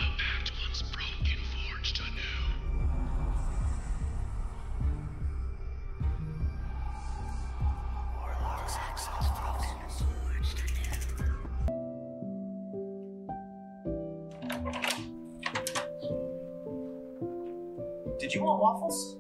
pact once broken, forged anew. Warlocks Waffles, forged anew. Did you want waffles?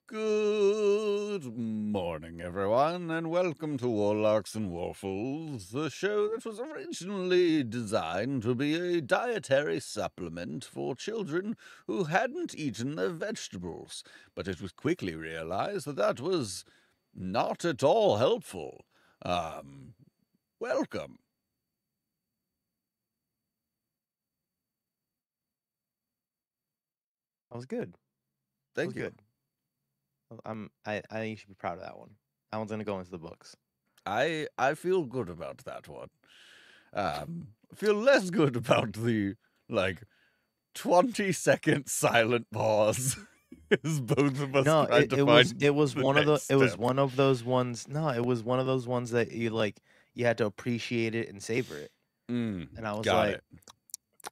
Good morning, everyone, and welcome to Warlocks and Waffles, the show that was originally designed to be a dietary supplement for children who hadn't eaten their vegetables, but it was quickly realized that that was not at all helpful. Welcome. That was good. Thank you. Good. I think you should be proud of that one. That one's gonna go into the books. I feel good about that one. I feel less good about the 20-second silent pause. As both of us No, tried to it was find it was the one of the next it was step. one of those ones. No, it was one of those ones that you had to appreciate it and savor it. And I was Got like, it.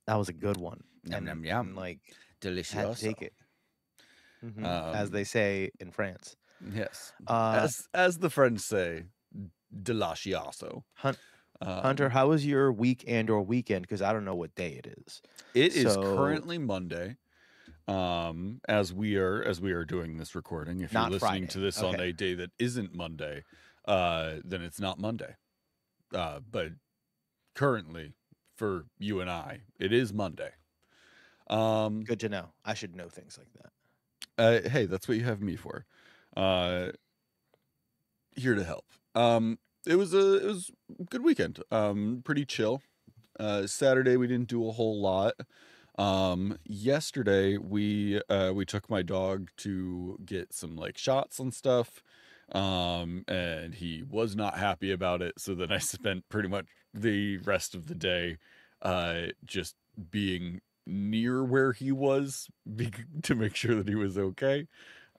that was a good one. Yum, And, yum, yum. and like Delicious. had to take it. As they say in France. Yes. Uh, as the French say, delicioso. Hunter, how was your week or weekend? Because I don't know what day it is. It is So- currently Monday. As we are doing this recording. If Not you're listening Friday. to this on Okay. a day that isn't Monday, then it's not Monday. But currently, for you and I, it is Monday. Good to know. I should know things like that. Hey, that's what you have me for. Here to help. It was a good weekend. Pretty chill. Saturday we didn't do a whole lot. Yesterday we took my dog to get some shots and stuff. And he was not happy about it, so then I spent pretty much the rest of the day just being near where he was to make sure that he was okay.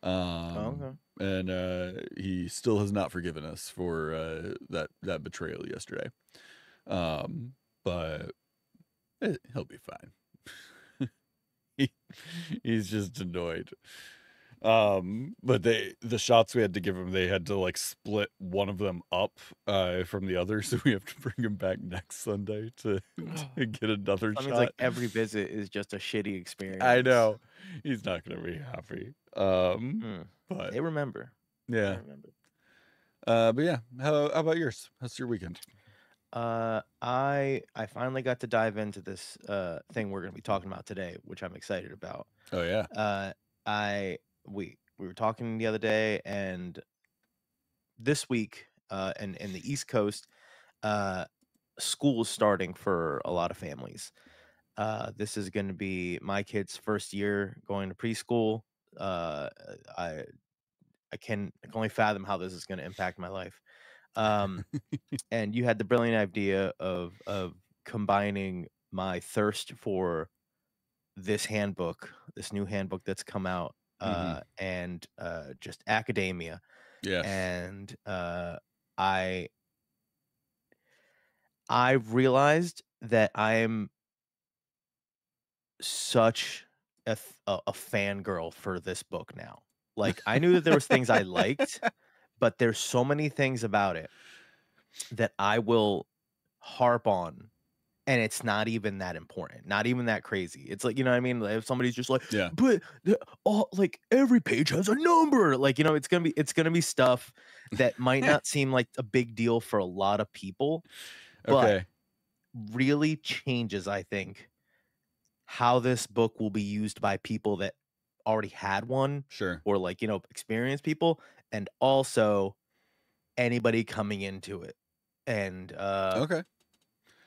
Okay. And he still has not forgiven us for that betrayal yesterday. But he'll be fine. He's just annoyed. But the shots we had to give him, they had to split one of them up from the other, so we have to bring him back next Sunday to get another That shot. means every visit is just a shitty experience. I know he's not gonna be happy. But They remember. yeah. They remember. But yeah, how about yours? How's your weekend? I finally got to dive into this thing we're gonna be talking about today, which I'm excited about. Oh yeah. We were talking the other day, and this week, in the East Coast, school is starting for a lot of families. This is going to be my kid's first year going to preschool. I can only fathom how this is going to impact my life. And you had the brilliant idea of combining my thirst for this new handbook that's come out, and just academia. Yes. And I've realized that I'm such a fangirl for this book now. I knew that there was things I liked, but there's so many things about it that I will harp on and it's not even that important, not even that crazy. It's like, you know what I mean? Like, if somebody's just like, Yeah. but all like every page has a number, like, you know, it's gonna be stuff that might not seem like a big deal for a lot of people, but Okay. really changes, I think, how this book will be used by people that already had one Sure. or like, you know, experienced people, and also anybody coming into it. And Okay.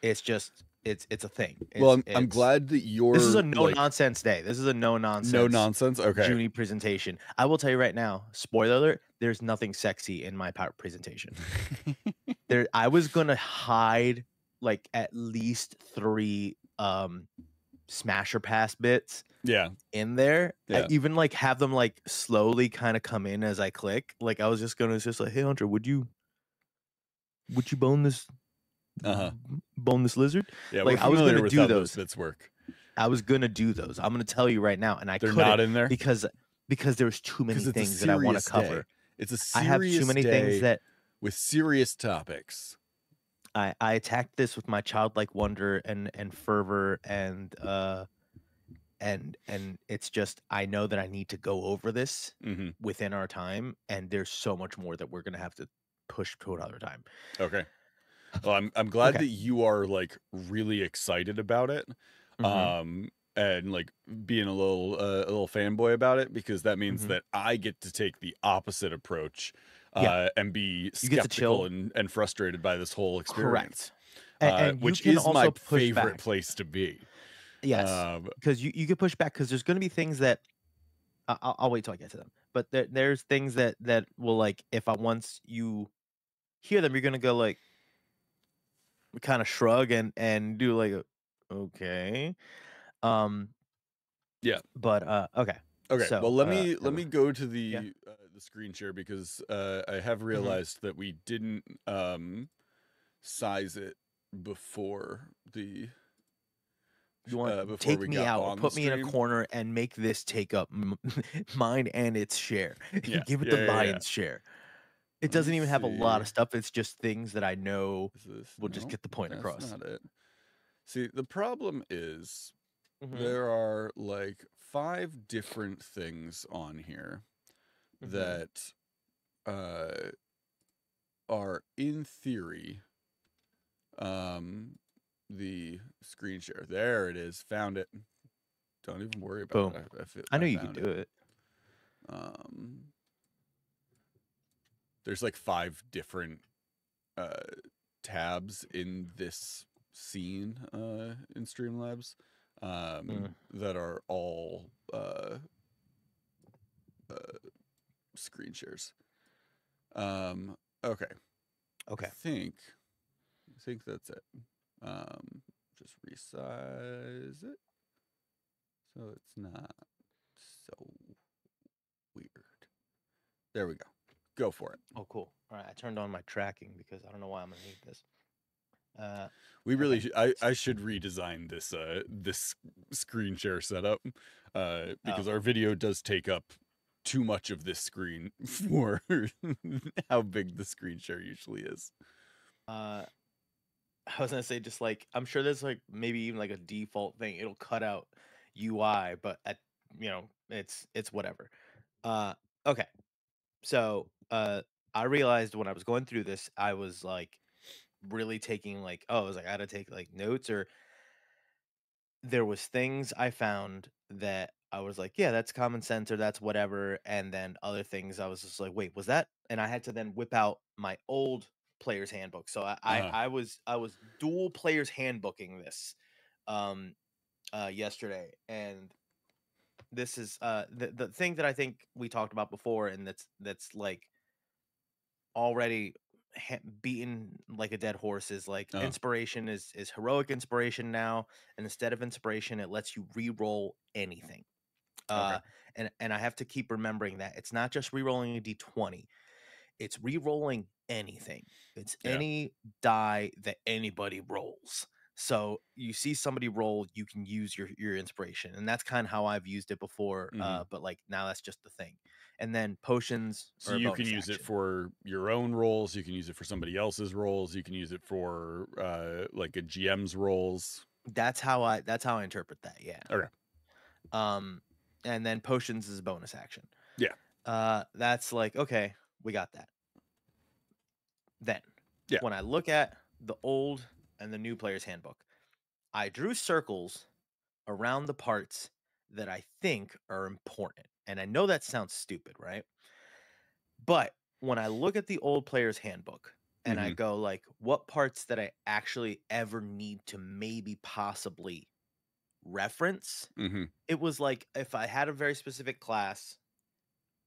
it's just it's a thing. Well, It's I'm glad that this is you're a no like nonsense day. This is a no no nonsense nonsense. Okay. Juni presentation. I will tell you right now, spoiler alert, there's nothing sexy in my presentation. I was gonna hide like at least 3 smasher pass bits Yeah. in there. I Yeah. even like have them like slowly kind of come in as I click. Like I was just gonna just like, hey Hunter, would you bone this Uh-huh. lizard? Yeah, Like we're I was familiar gonna with do how those those. bits work. I was gonna do those. I'm gonna tell you right now, and I They're couldn't not in there because there's too many because it's a things that I want to serious day. cover. It's a I have too serious many things day that with serious topics. I attacked this with my childlike wonder and fervor and it's just I know that I need to go over this Mm-hmm. within our time, and there's so much more that we're gonna have to push to another time. Okay. Well, I'm glad Okay. that you are like really excited about it. Mhm. And like being a little fanboy about it, because that means Mhm. that I get to take the opposite approach Yeah. and be You get to skeptical chill. and frustrated by this whole experience. Correct. And you Which can is also my push favorite back. place to be. Yes, because you can push back because there's going to be things that I'll wait till I get to them. But there's things that will like if I once you hear them, you're going to go like kind of shrug and do like okay. Um, Yeah. but okay. Okay. So Well, let me go to yeah. the screen share, because I have Mhm. realized that we didn't size it before the You want before take we me got out or on the put me in a stream. corner and make this take up mine and its share. Yeah. Give it Yeah. the Yeah. lion's share. It Let doesn't me even have a lot see. of stuff. It's just things that I know Is this will just no? get the point That's across. not it. See, the problem is Mhm. there are like 5 different things on here Mhm. that are in theory the screen share. There it is. Found it. Don't even worry about Boom. it. I I knew you could found do it. it. There's like 5 different tabs in this scene in Streamlabs that are all screen shares. Okay. Okay. I think that's it. Just resize it so it's not so weird. There we go. Go for it. Oh, cool. All right. I turned on my tracking because I don't know why I'm gonna need this. We really okay. I should redesign this this screen share setup because Oh. our video does take up too much of this screen for how big the screen share usually is. I was gonna say just like I'm sure there's like maybe even like a default thing. It'll cut out UI, but at you know it's whatever. Okay. So I realized when I was going through this, I was like really taking like I was like I had to take like notes or there was things I found that I was like, yeah, that's common sense or that's whatever. And then other things I was just like, wait, was that? And I had to then whip out my old player's handbook. So Uh-huh. I was dual player's handbooking this um yesterday. And this is the thing that I think we talked about before, and that's like already beaten like a dead horse is like Uh-huh. inspiration is heroic inspiration now, and instead of inspiration it lets you re-roll anything. Okay. And I have to keep remembering that it's not just re-rolling a d20, it's re-rolling anything. It's Yeah. any die that anybody rolls. So you see somebody roll, you can use your inspiration, and that's kind of how I've used it before. But like now that's just the thing. And then potions So are a you can bonus use it action. for your own roles. You can use it for somebody else's roles. You can use it for like a GM's roles. That's how I interpret that. Yeah. Okay. And then potions is a bonus action. Yeah. That's like, okay, we got that. Then Yeah. when I look at the old and the new player's handbook, I drew circles around the parts that I think are important. And I know that sounds stupid, right? But when I look at the old player's handbook and I Mhm. go like, what parts that I actually ever need to maybe possibly reference, Mhm. it was like if I had a very specific class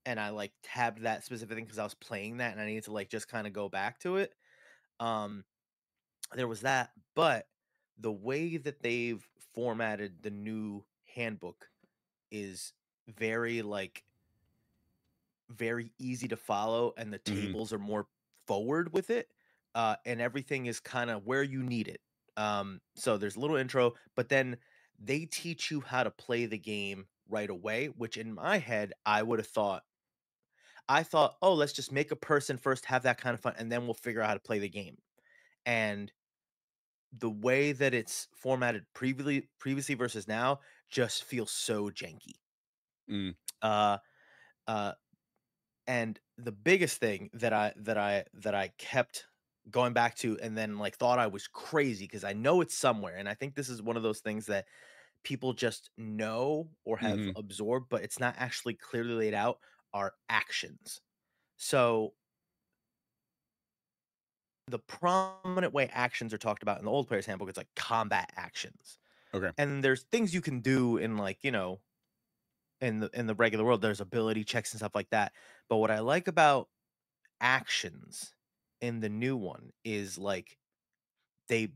and I like tabbed that specific thing because I was playing that and I needed to like just kind of go back to it. Um, there was that, but the way that they've formatted the new handbook is very like very easy to follow, and the Mhm. tables are more forward with it, and everything is kind of where you need it. So there's a little intro, but then they teach you how to play the game right away, which in my head I would have thought I thought, oh, let's just make a person first, have that kind of fun, and then we'll figure out how to play the game. And the way that it's formatted previously versus now just feels so janky. Mm. Uh, uh, and the biggest thing that I kept going back to, and then like thought I was crazy because I know it's somewhere, and I think this is one of those things that people just know or have Mhm. absorbed, but it's not actually clearly laid out. Are actions. So the prominent way actions are talked about in the old player's handbook, it's like combat actions. Okay. And there's things you can do in like, in the regular world. There's ability checks and stuff like that. But what I like about actions in the new one is like they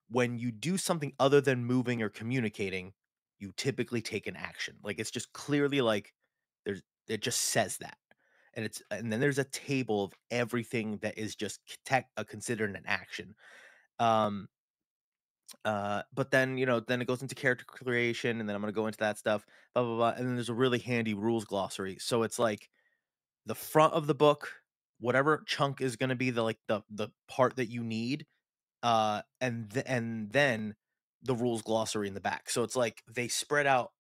when you do something other than moving or communicating, you typically take an action. Like it's just clearly like there's it just says that. And then there's a table of everything that is just considered an action. Um but then then it goes into character creation, and then I'm going to go into that stuff, blah blah blah, and then there's a really handy rules glossary. So it's like the front of the book, whatever chunk is going to be the part that you need, and then the rules glossary in the back. So it's like they spread out,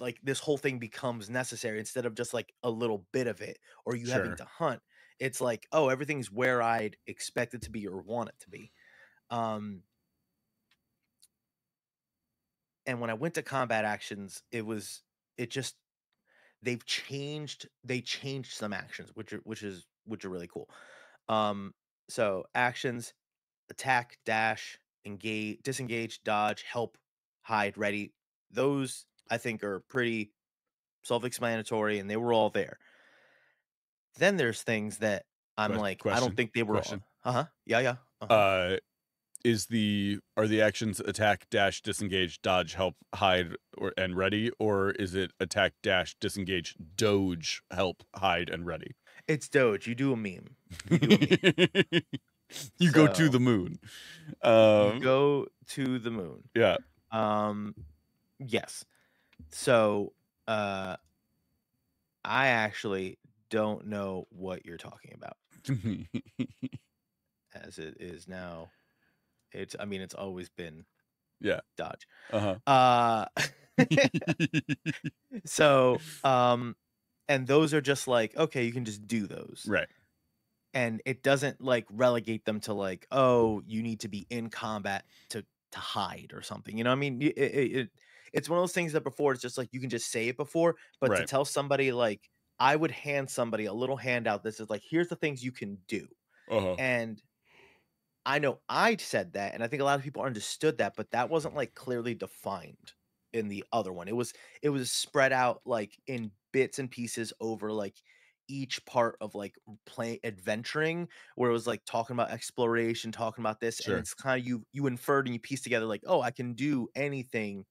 like this whole thing becomes necessary instead of just like a little bit of it or you having Sure. to hunt. It's like, oh, everything's where I'd expect it to be or want it to be. um and when I went to combat actions, it just they changed some actions, which are really cool. um so actions: attack, dash, engage, disengage, dodge, help, hide, ready. Those I think are pretty self-explanatory, and they were all there. Then there's things that I'm like, I don't Question. think they were all. Question. Uh-huh. Yeah, yeah. Uh-huh. Uh, are the actions attack, dash, disengage, dodge, help, hide, or and ready, or is it attack, dash, disengage, doge, help, hide, and ready? It's Doge. You do a meme. You do a meme. You go to the So moon. you go to the moon. Yeah. Um, yes. So uh I actually don't know what you're talking about, as it is now. It's always been Yeah. Dodge. Uh-huh. Uh so and those are just like, okay, you can just do those. Right. And it doesn't like relegate them to like, oh, you need to be in combat to hide or something. You know what I mean? It's one of those things that before it's just like you can just say it before, but to Right. tell somebody like I would hand somebody a little handout that says like, here's the things you can do. Uh-huh. And I know I said that, and I think a lot of people understood that, but that wasn't like clearly defined in the other one. It was spread out like in bits and pieces over like each part of like play adventuring, where it was like talking about exploration, talking about this, and Sure. it's kind of you inferred and you piece together like, oh, I can do anything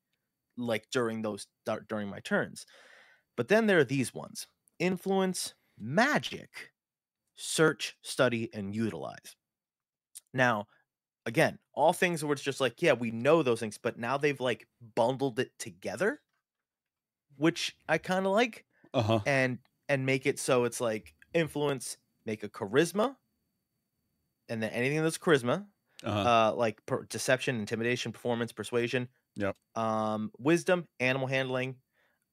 like during my turns. But then there are these ones: influence, magic, search, study, and utilize. Now, again, all things where it's just like, yeah, we know those things, but now they've like bundled it together, which I kind of like, Uh-huh. and make it so it's like influence, make a charisma, and then anything that's charisma, like deception, intimidation, performance, persuasion, Yep. wisdom, animal handling,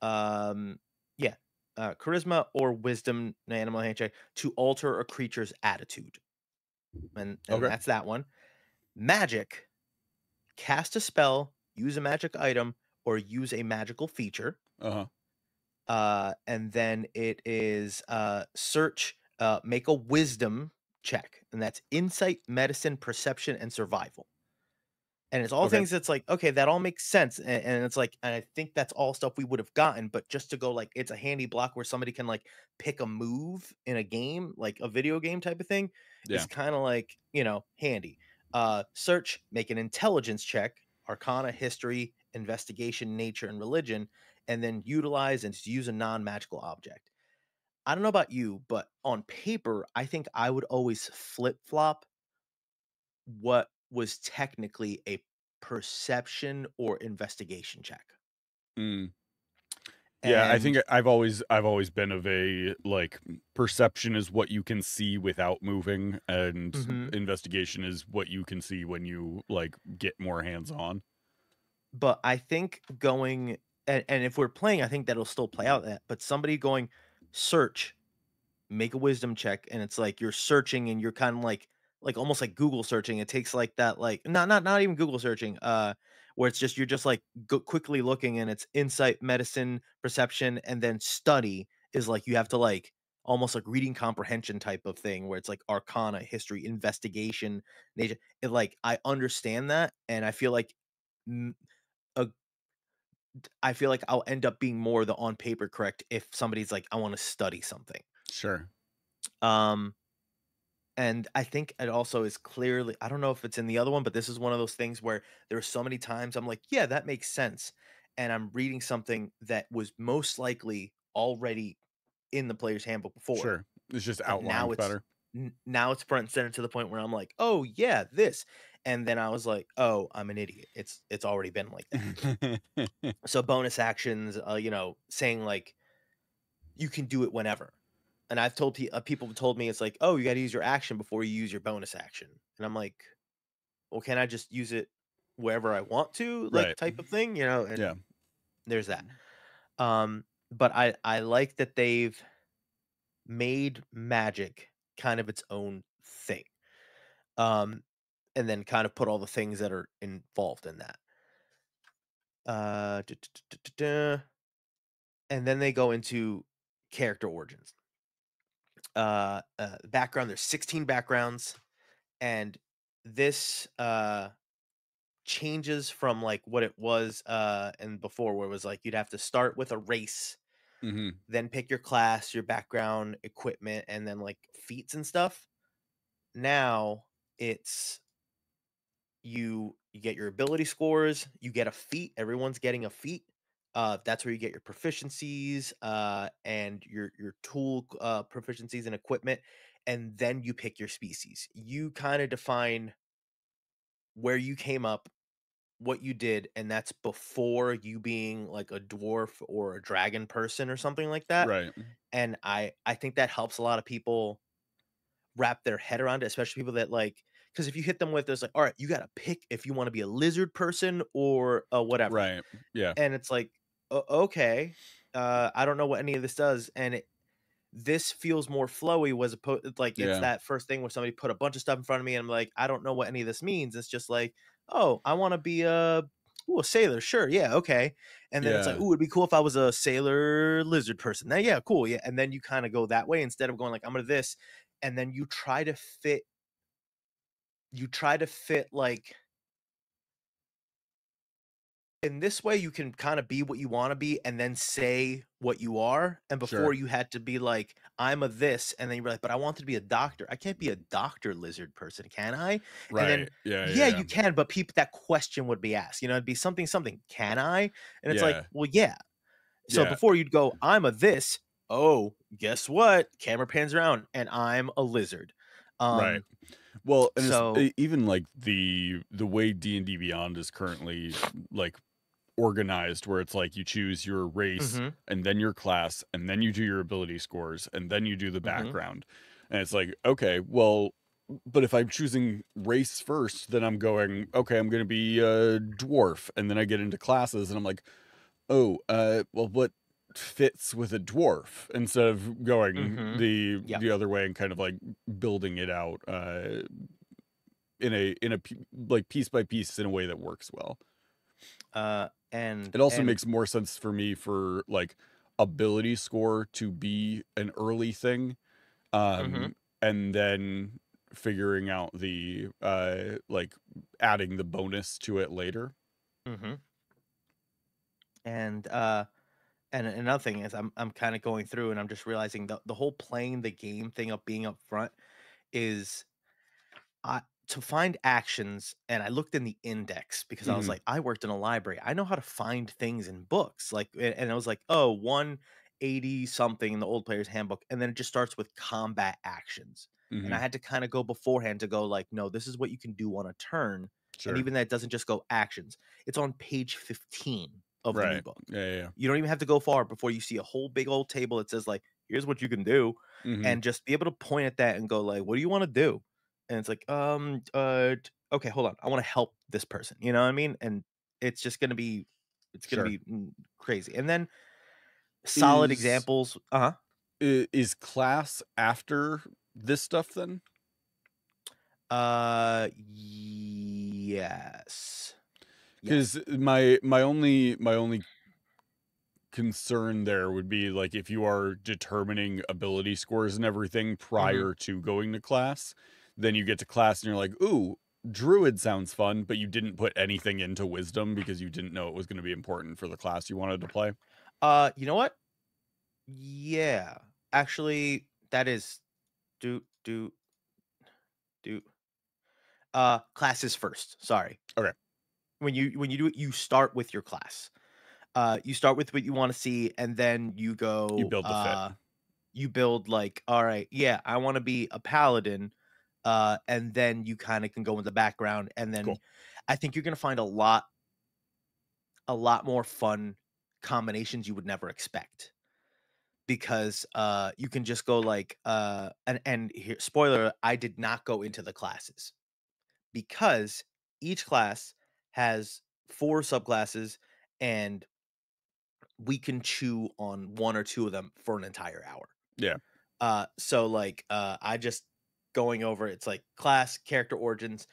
um, yeah, charisma or wisdom, animal handling to alter a creature's attitude, and Okay. that's that one. Magic, cast a spell, use a magic item, or use a magical feature. Uh-huh. And then it is search, make a wisdom check, and that's insight, medicine, perception, and survival. And it's all Okay. things that's like, okay, that all makes sense. And it's like, and I think that's all stuff we would have gotten, but just to go like, it's a handy block where somebody can like pick a move in a game, like a video game type of thing, Yeah. is kind of like, handy. Search, make an intelligence check, arcana, history, investigation, nature, and religion, and then utilize and use a non-magical object. I don't know about you, but on paper, I think I would always flip-flop what was technically a perception or investigation check. Mm. Yeah, I think And I've always been of a like perception is what you can see without moving, and Mhm. investigation is what you can see when you like get more hands on. but I think going and if we're playing, I think that'll still play out that. But somebody going search, make a wisdom check, and it's like you're searching and you're kind of like almost like Google searching. It takes like that, like not even Google searching, where it's just you're just like quickly looking, and it's insight, medicine, perception, and then study is like you have to like almost like reading comprehension type of thing where it's like arcana, history, investigation, nature. It like I understand that, and I feel like mm, a I feel like I'll end up being more the on paper correct if somebody's like, I want to study something. Sure. Um, and I think it also is clearly, I don't know if it's in the other one, but this is one of those things where there are so many times I'm like, yeah, that makes sense. And I'm reading something that was most likely already in the player's handbook before, Sure. It's just but now outlined better. now it's front and center to the point where I'm like, oh yeah, this. And then I was like, oh, I'm an idiot. It's already been like that. So bonus actions, saying like you can do it whenever. And I've told people have told me it's like, oh, you got to use your action before you use your bonus action. And I'm like, well, can I just use it wherever I want to, like Right. type of thing, And Yeah. there's that. But I like that they've made magic kind of its own thing. And then kind of put all the things that are involved in that. And then they go into character origins. Background, there's 16 backgrounds, and this changes from like what it was and before, where it was like you'd have to start with a race, Mm-hmm. then pick your class, your background, equipment, and then like feats and stuff. Now it's you get your ability scores, you get a feat, everyone's getting a feat. That's where you get your proficiencies, and your tool proficiencies and equipment, and then you pick your species. You kind of define where you came up, what you did, and that's before you being like a dwarf or a dragon person or something like that. Right. And I think that helps a lot of people wrap their head around it, especially people that like, because if you hit them with this, like, all right, you got to pick if you want to be a lizard person or whatever. Right. Yeah. And it's like, okay, I don't know what any of this does. And this feels more flowy, was opposed like it's Yeah. that first thing where somebody put a bunch of stuff in front of me and I'm like, I don't know what any of this means. It's just like, oh, I want to be a sailor. Sure. Yeah. Okay. And then it's like, Yeah. ooh, it'd be cool if I was a sailor lizard person. Now, yeah, cool. Yeah. And then you kind of go that way instead of going like, I'm gonna this. And then you try to fit like in this way you can kind of be what you want to be and then say what you are. And before Sure. you had to be like, I'm a this, and then you were like, but I wanted to be a doctor. I can't be a doctor lizard person, can I? And then Right. Yeah. yeah, Yeah. you can, but people, that question would be asked, it'd be something, can I? And it's like, Yeah. well, yeah. So Yeah. before you'd go, I'm a this, oh, guess what? Camera pans around and I'm a lizard. Right. Well, and So even like the way D&D Beyond is currently like organized, where it's like you choose your race mm-hmm, and then your class and then you do your ability scores and then you do the mm-hmm, background. And it's like, okay, well, but if I'm choosing race first, then I'm going, okay, I'm going to be a dwarf, and then I get into classes and I'm like, oh, well, what fits with a dwarf, instead of going mm-hmm. Yep. the other way and kind of like building it out in a like piece by piece in a way that works well. And It also makes more sense for me for like ability score to be an early thing, mm-hmm, and then figuring out the like adding the bonus to it later. mm-hmm. And another thing is I'm kind of going through and I'm just realizing the whole playing the game thing of being up front is to find actions. And I looked in the index because I was Mhm. like, I worked in a library, I know how to find things in books, like, and I was like, oh, 180 something in the old player's handbook, and then it just starts with combat actions. And I Mhm. had to kind of go beforehand to go like, no, this is what you can do on a turn. And Sure. even that doesn't just go actions, it's on page 15 of the new Right. book. Yeah. You don't even have to go far before you see a whole big old table that says like, here's what you can do, Mhm. and just be able to point at that and go like, what do you want to do? And it's like, okay, hold on, I want to help this person, you know what I mean? And it's just gonna be, it's gonna Sure. be crazy. And then solid Is examples. is class after this stuff then? Yes. Yes. Because my only concern there would be like if you are determining ability scores and everything Hmm. prior to going to class, then you get to class and you're like, ooh, druid sounds fun, but you didn't put anything into wisdom because you didn't know it was going to be important for the class you wanted to play. You know what? Yeah. Actually, that is do do classes first. Sorry. Okay. When you do it, you start with your class. You start with what you want to see, and then you You go, build the fit. you build like, all right, yeah, I want to be a paladin. And then you kind of can go in the background, and then Cool. I think you're gonna find a lot more fun combinations you would never expect, because you can just go like, and here, spoiler, I did not go into the classes because each class has 4 subclasses, and we can chew on 1 or 2 of them for an entire hour. Yeah. So like, I just going over, it's like class, character origins,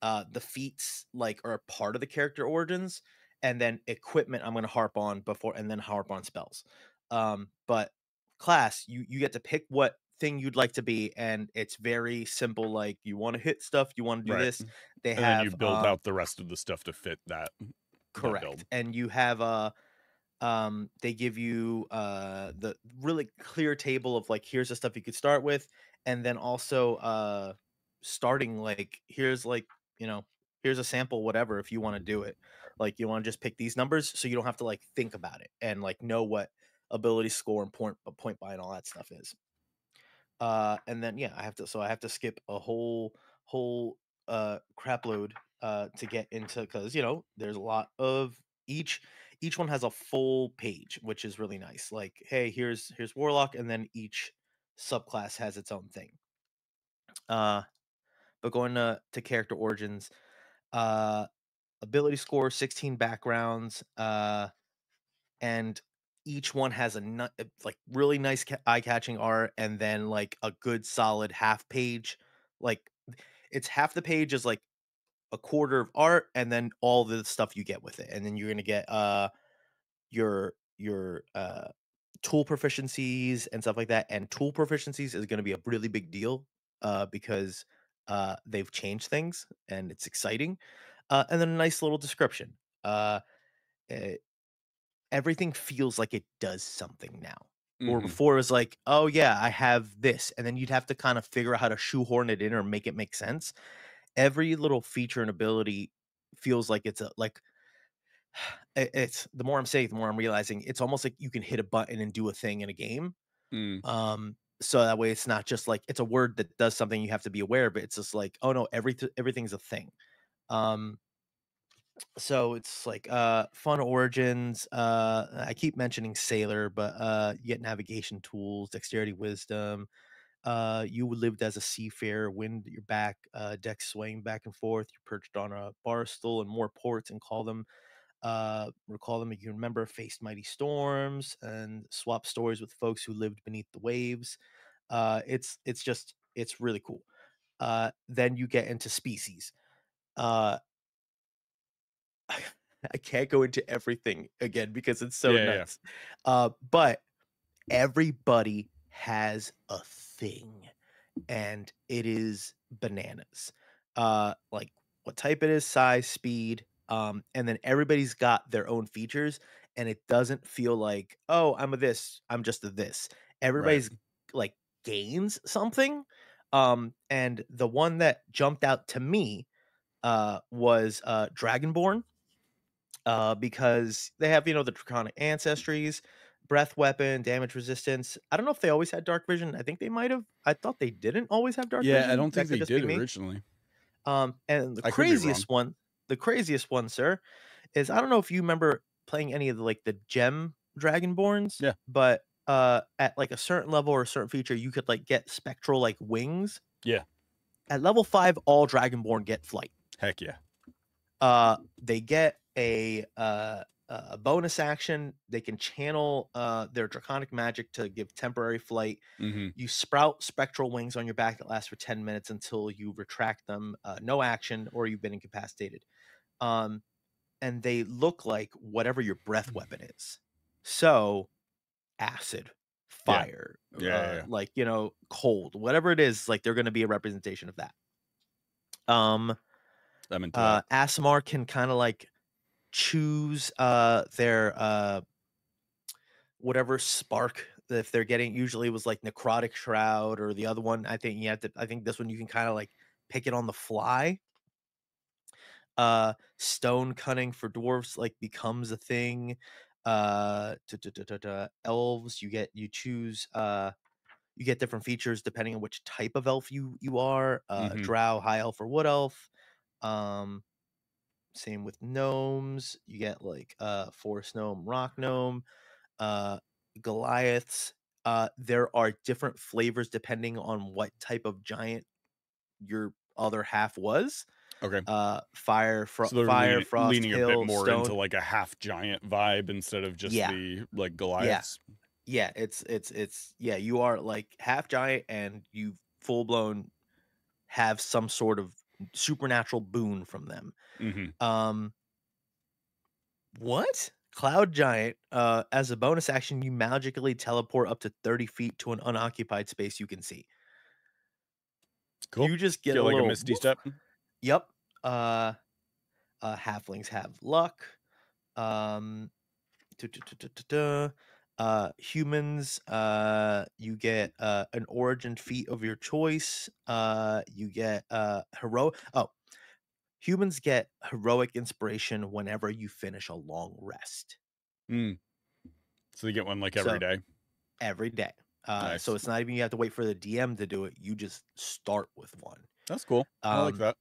the feats like are a part of the character origins, and then equipment I'm gonna harp on before, and then harp on spells. But class, you get to pick what thing you'd like to be, and it's very simple. Like, you want to hit stuff, you want to do Right. this. They And then you have build out the rest of the stuff to fit that correct, build. and you have they give you the really clear table of like, here's the stuff you could start with, and then also starting like, here's like, you know, here's a sample, whatever, if you want to do it, like, you want to just pick these numbers so you don't have to like think about it and like know what ability score and point by and all that stuff is. And then yeah, I have to skip a whole crap load to get into, because there's a lot of each one has a full page, which is really nice. Like, hey, here's warlock, and then each subclass has its own thing. uh but going to character origins, uh ability score, 16 backgrounds, and each one has like really nice eye-catching art, and then like a good solid half page. Like, it's half the page is like a quarter of art, and then all the stuff you get with it, and then you're gonna get your tool proficiencies and stuff like that. And tool proficiencies is gonna be a really big deal, because they've changed things and it's exciting. And then a nice little description. uh eh, Everything feels like it does something now. Or Hmm. before it was like, oh yeah, I have this, and then you'd have to kind of figure out how to shoehorn it in or make it make sense. Every little feature and ability feels like it's a like it's the more I'm saying, the more I'm realizing it's almost like you can hit a button and do a thing in a game. Mm. so that way it's not just like it's a word that does something you have to be aware, but it's just like, oh no, everything's a thing. Um, so it's like fun origins. I keep mentioning sailor, but you get navigation tools, dexterity, wisdom. You lived as a seafarer, wind at your back, deck swaying back and forth. You're perched on a bar stool in more ports and recall them. You can remember, faced mighty storms and swap stories with folks who lived beneath the waves. It's really cool. Then you get into species. Uh, I can't go into everything again because it's so Yeah. nuts. But everybody has a thing, and it is bananas. Like what type it is, size, speed, and then everybody's got their own features, and it doesn't feel like, oh, I'm a this, I'm just a this. Right. Everybody's like gains something. And the one that jumped out to me was Dragonborn, because they have, the draconic ancestries, breath weapon, damage resistance. I don't know if they always had dark vision. I think they might have. I thought they didn't always have dark Yeah, I vision. don't That think could they just be did me. originally. And I could be wrong. the craziest one, sir, is I don't know if you remember playing any of the gem Dragonborns. Yeah. But at like a certain level or a certain feature, you could like get spectral like wings. Yeah. At level 5, all Dragonborn get flight. Heck yeah. They get a bonus action. They can channel their draconic magic to give temporary flight. Mm-hmm. You sprout spectral wings on your back that last for 10 minutes until you retract them. No action, or you've been incapacitated. And they look like whatever your breath weapon is. So acid, fire, Yeah. like, cold, whatever it is, like they're going to be a representation of that. I'm into that. Asimar can kind of like choose their whatever spark, if they're getting, usually it was like necrotic shroud, or the other one, I think this one you can kind of like pick it on the fly. Stone cutting for dwarves like becomes a thing. Elves, you choose you get different features depending on which type of elf you are. Mhm. Drow, high elf, or wood elf. Same with gnomes. You get like forest gnome, rock gnome, Goliaths. There are different flavors depending on what type of giant your other half was. Okay. Fire, So they're fire, frost, leaning a bit hill, more stone. into like a half giant vibe instead of just Yeah. the like Goliaths. Yeah, it's yeah, you are like half giant and you full blown have some sort of supernatural boon from them. Mm-hmm. What? Cloud Giant, as a bonus action, you magically teleport up to 30 feet to an unoccupied space you can see. Cool. You just get a like little a misty woof. step. Yep. Halflings have luck. Humans, you get an origin feat of your choice. You get heroic. Oh, humans get heroic inspiration whenever you finish a long rest. So they get one like every day. Every day. Nice. So it's not even you have to wait for the DM to do it. You just start with one. That's cool. I like that.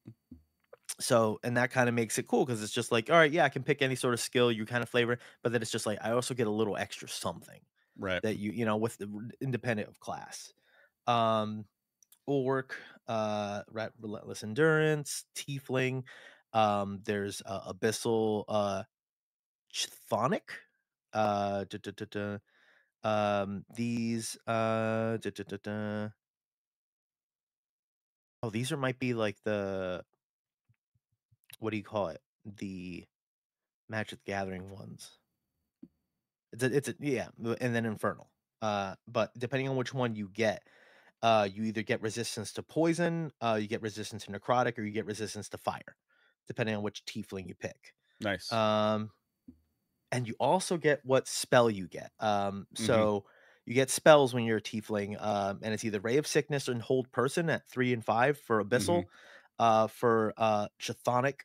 So, and that kind of makes it cool because it's just like, all right, yeah, I can pick any sort of skill you kind of flavor, but then it's just like I also get a little extra something Right. that with the independent of class. Orc, relentless endurance, tiefling. There's abyssal, chthonic. These oh, these might be like the, what do you call it? The Magic the Gathering ones. It's a yeah, and then infernal. But depending on which one you get, you either get resistance to poison, you get resistance to necrotic, or you get resistance to fire, depending on which tiefling you pick. Nice. And you also get what spell you get. So you get spells when you're a tiefling, and it's either Ray of Sickness and Hold Person at 3 and 5 for Abyssal. For Chthonic,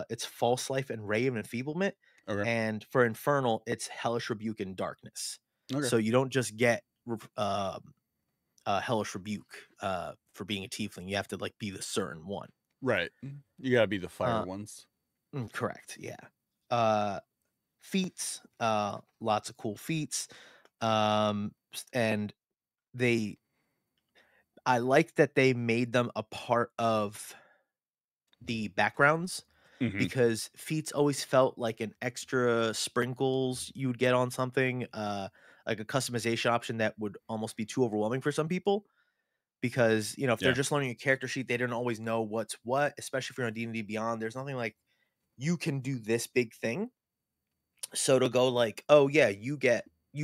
it's False Life and Ray of Enfeeblement. Okay. And for Infernal, it's Hellish Rebuke and Darkness. Okay. So you don't just get Hellish Rebuke for being a tiefling. You have to like be the certain one. Right. You gotta be the fire Uh, ones. Correct. Yeah. Feats. Lots of cool feats. And I like that they made them a part of the backgrounds Hmm. because feats always felt like an extra sprinkles you would get on something, like a customization option that would almost be too overwhelming for some people. Because if they're Yeah. just learning a character sheet, they don't always know what's what. Especially if you're on D&D Beyond, there's nothing like you can do this big thing. So to go like, oh yeah, you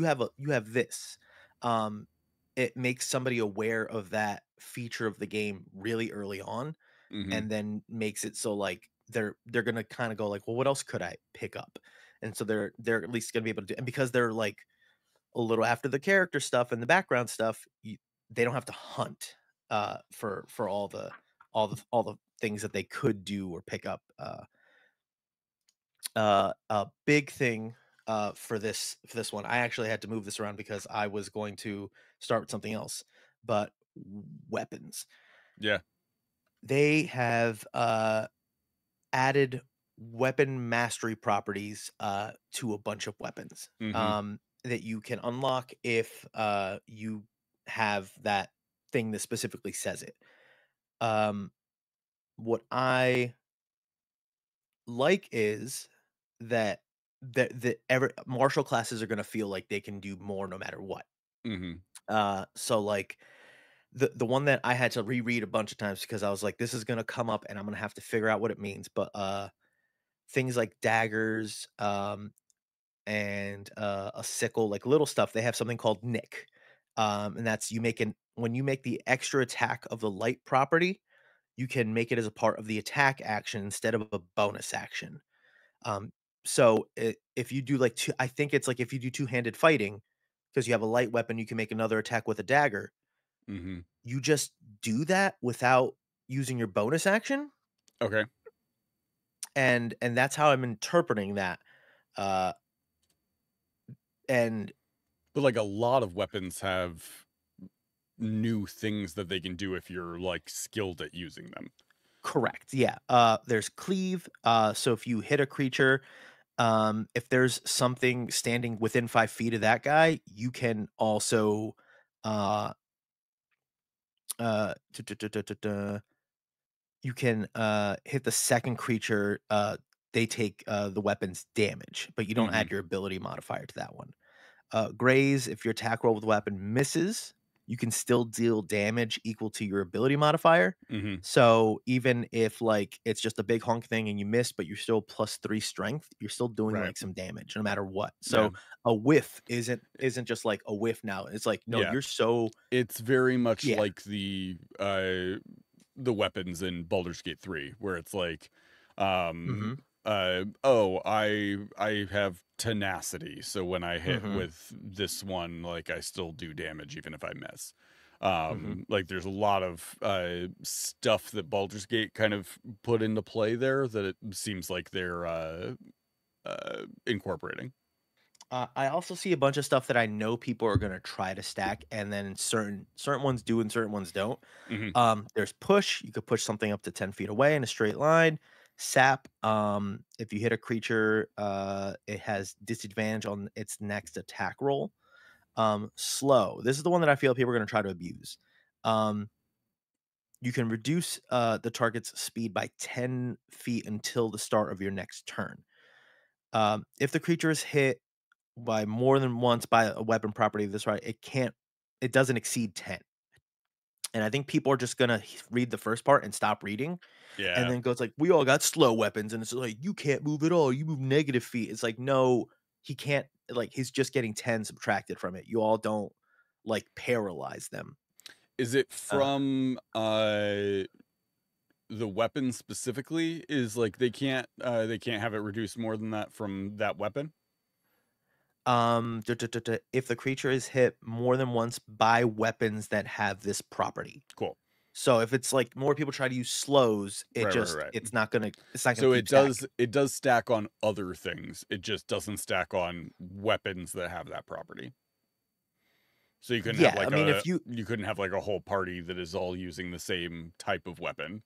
have this. Um, it makes somebody aware of that feature of the game really early on, Hmm. and then makes it so like they're gonna kind of go like, well, what else could I pick up? And so they're at least gonna be able to do, and because they're like a little after the character stuff and the background stuff, they don't have to hunt for all the things that they could do or pick up. A big thing for this one, I actually had to move this around because I was going to start with something else, but weapons. Yeah. They have added weapon mastery properties to a bunch of weapons Hmm. that you can unlock if you have that thing that specifically says it. Um, what I like is that every martial classes are going to feel like they can do more no matter what. Hmm. So like the one that I had to reread a bunch of times because I was like, this is going to come up and I'm going to have to figure out what it means. But things like daggers, and a sickle, like little stuff, they have something called nick. And that's when you make the extra attack of the light property, you can make it as a part of the attack action instead of a bonus action. Um, so if you do like two, I think it's like if you do two-handed fighting, because you have a light weapon, you can make another attack with a dagger. Hmm. You just do that without using your bonus action, Okay. and that's how I'm interpreting that. Uh, and But like a lot of weapons have new things that they can do if you're like skilled at using them. Correct. Yeah. There's cleave. So if you hit a creature, if there's something standing within 5 feet of that guy, you can also uh uh tu- tu- tu- tu- tu- tu- you can hit the second creature. They take the weapon's damage, but you don't Hmm. add your ability modifier to that one. Graze, if your attack roll with the weapon misses, you can still deal damage equal to your ability modifier. Hmm. So even if like it's just a big honk thing and you missed, but you're still +3 strength, you're still doing Right. like some damage no matter what. Yeah. So a whiff isn't just like a whiff now. It's like no, Yeah. you're so It's very much yeah. like the weapons in Baldur's Gate 3 where it's like um Mm-hmm. oh, I have tenacity, so when I hit Mm-hmm. with this one, like I still do damage even if I miss. Mm-hmm. Like there's a lot of stuff that Baldur's Gate kind of put into play there that it seems like they're incorporating. I also see a bunch of stuff that I know people are gonna try to stack, and then certain ones do and certain ones don't. Hmm. There's push. You could push something up to 10 feet away in a straight line. Sap. If you hit a creature, it has disadvantage on its next attack roll. Slow. This is the one that I feel people are gonna try to abuse. Um, you can reduce the target's speed by 10 feet until the start of your next turn. If the creature is hit by more than once by a weapon property of this right, it doesn't exceed 10. And I think people are just gonna read the first part and stop reading, and Yeah. then goes like, "We all got slow weapons," and it's like, "You can't move at all. You move negative feet." It's like, no, he can't. Like he's just getting 10 subtracted from it. You all don't like paralyze them. Is it Uh, from the weapon specifically? Is like they can't have it reduced more than that from that weapon? if the creature is hit more than once by weapons that have this property. Cool. So if it's like more people try to use slows, Right, right, right. it's not gonna So keep stacking. it does stack on other things. It just doesn't stack on weapons that have that property. So you couldn't Yeah, have like I mean, if you you couldn't have like a whole party that is all using the same type of weapon.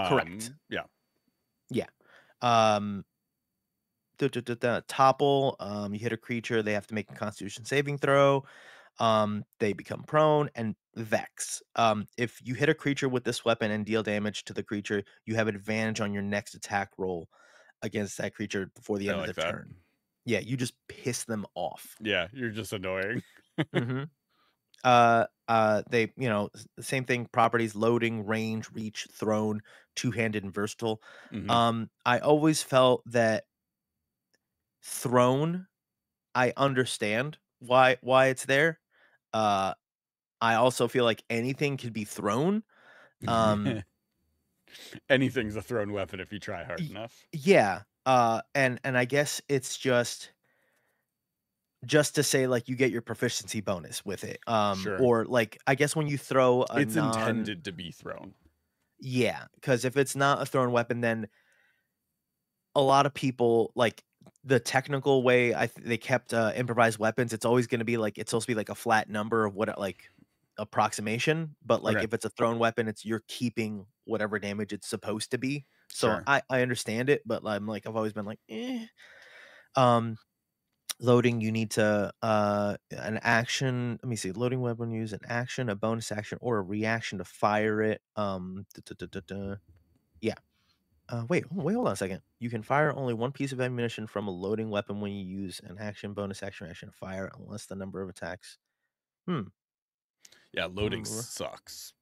correct. Yeah. Yeah. Um, Topple. You hit a creature, they have to make a Constitution saving throw. They become prone. And Vex. If you hit a creature with this weapon and deal damage to the creature, you have advantage on your next attack roll against that creature before the I end of like the that. turn. Yeah, you just piss them off. Yeah, you're just annoying. Mm-hmm. They, same thing, properties: loading, range, reach, thrown, two-handed, and versatile. I always felt that thrown, I understand why it's there. Uh, I also feel like anything could be thrown. Anything's a thrown weapon if you try hard Y- enough. yeah. And I guess it's just to say, like, you get your proficiency bonus with it. Sure. Or like, I guess when you throw a It's intended to be thrown. yeah, because if it's not a thrown weapon, then a lot of people, like, the technical way they kept improvised weapons, it's always going to be like, it's supposed to be like a flat number of what like approximation, but like Okay. if it's a thrown weapon, it's you're keeping whatever damage it's supposed to be. So Sure. I understand it, but I'm like, I've always been like, um loading, you need to an action, let me see, loading weapon, use an action, a bonus action, or a reaction to fire it. Yeah. Wait, hold on a second. You can fire only one piece of ammunition from a loading weapon when you use an action, bonus action, reaction to fire, unless the number of attacks. Yeah, loading Mm, sucks.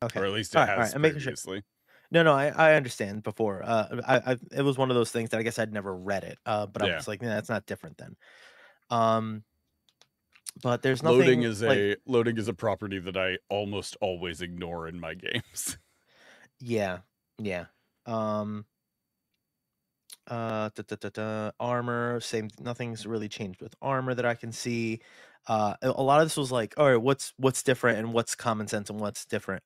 Okay. Or at least All it right. All right. has I'm making sure. previously. No, no, I understand before. It was one of those things that I guess I'd never read it. But I Yeah. was like, yeah, that's not different then. But there's Loading nothing is like, a property that I almost always ignore in my games. yeah, yeah. Armor, same. Nothing's really changed with armor that I can see. A lot of this was like, all right, what's different and what's common sense and what's different.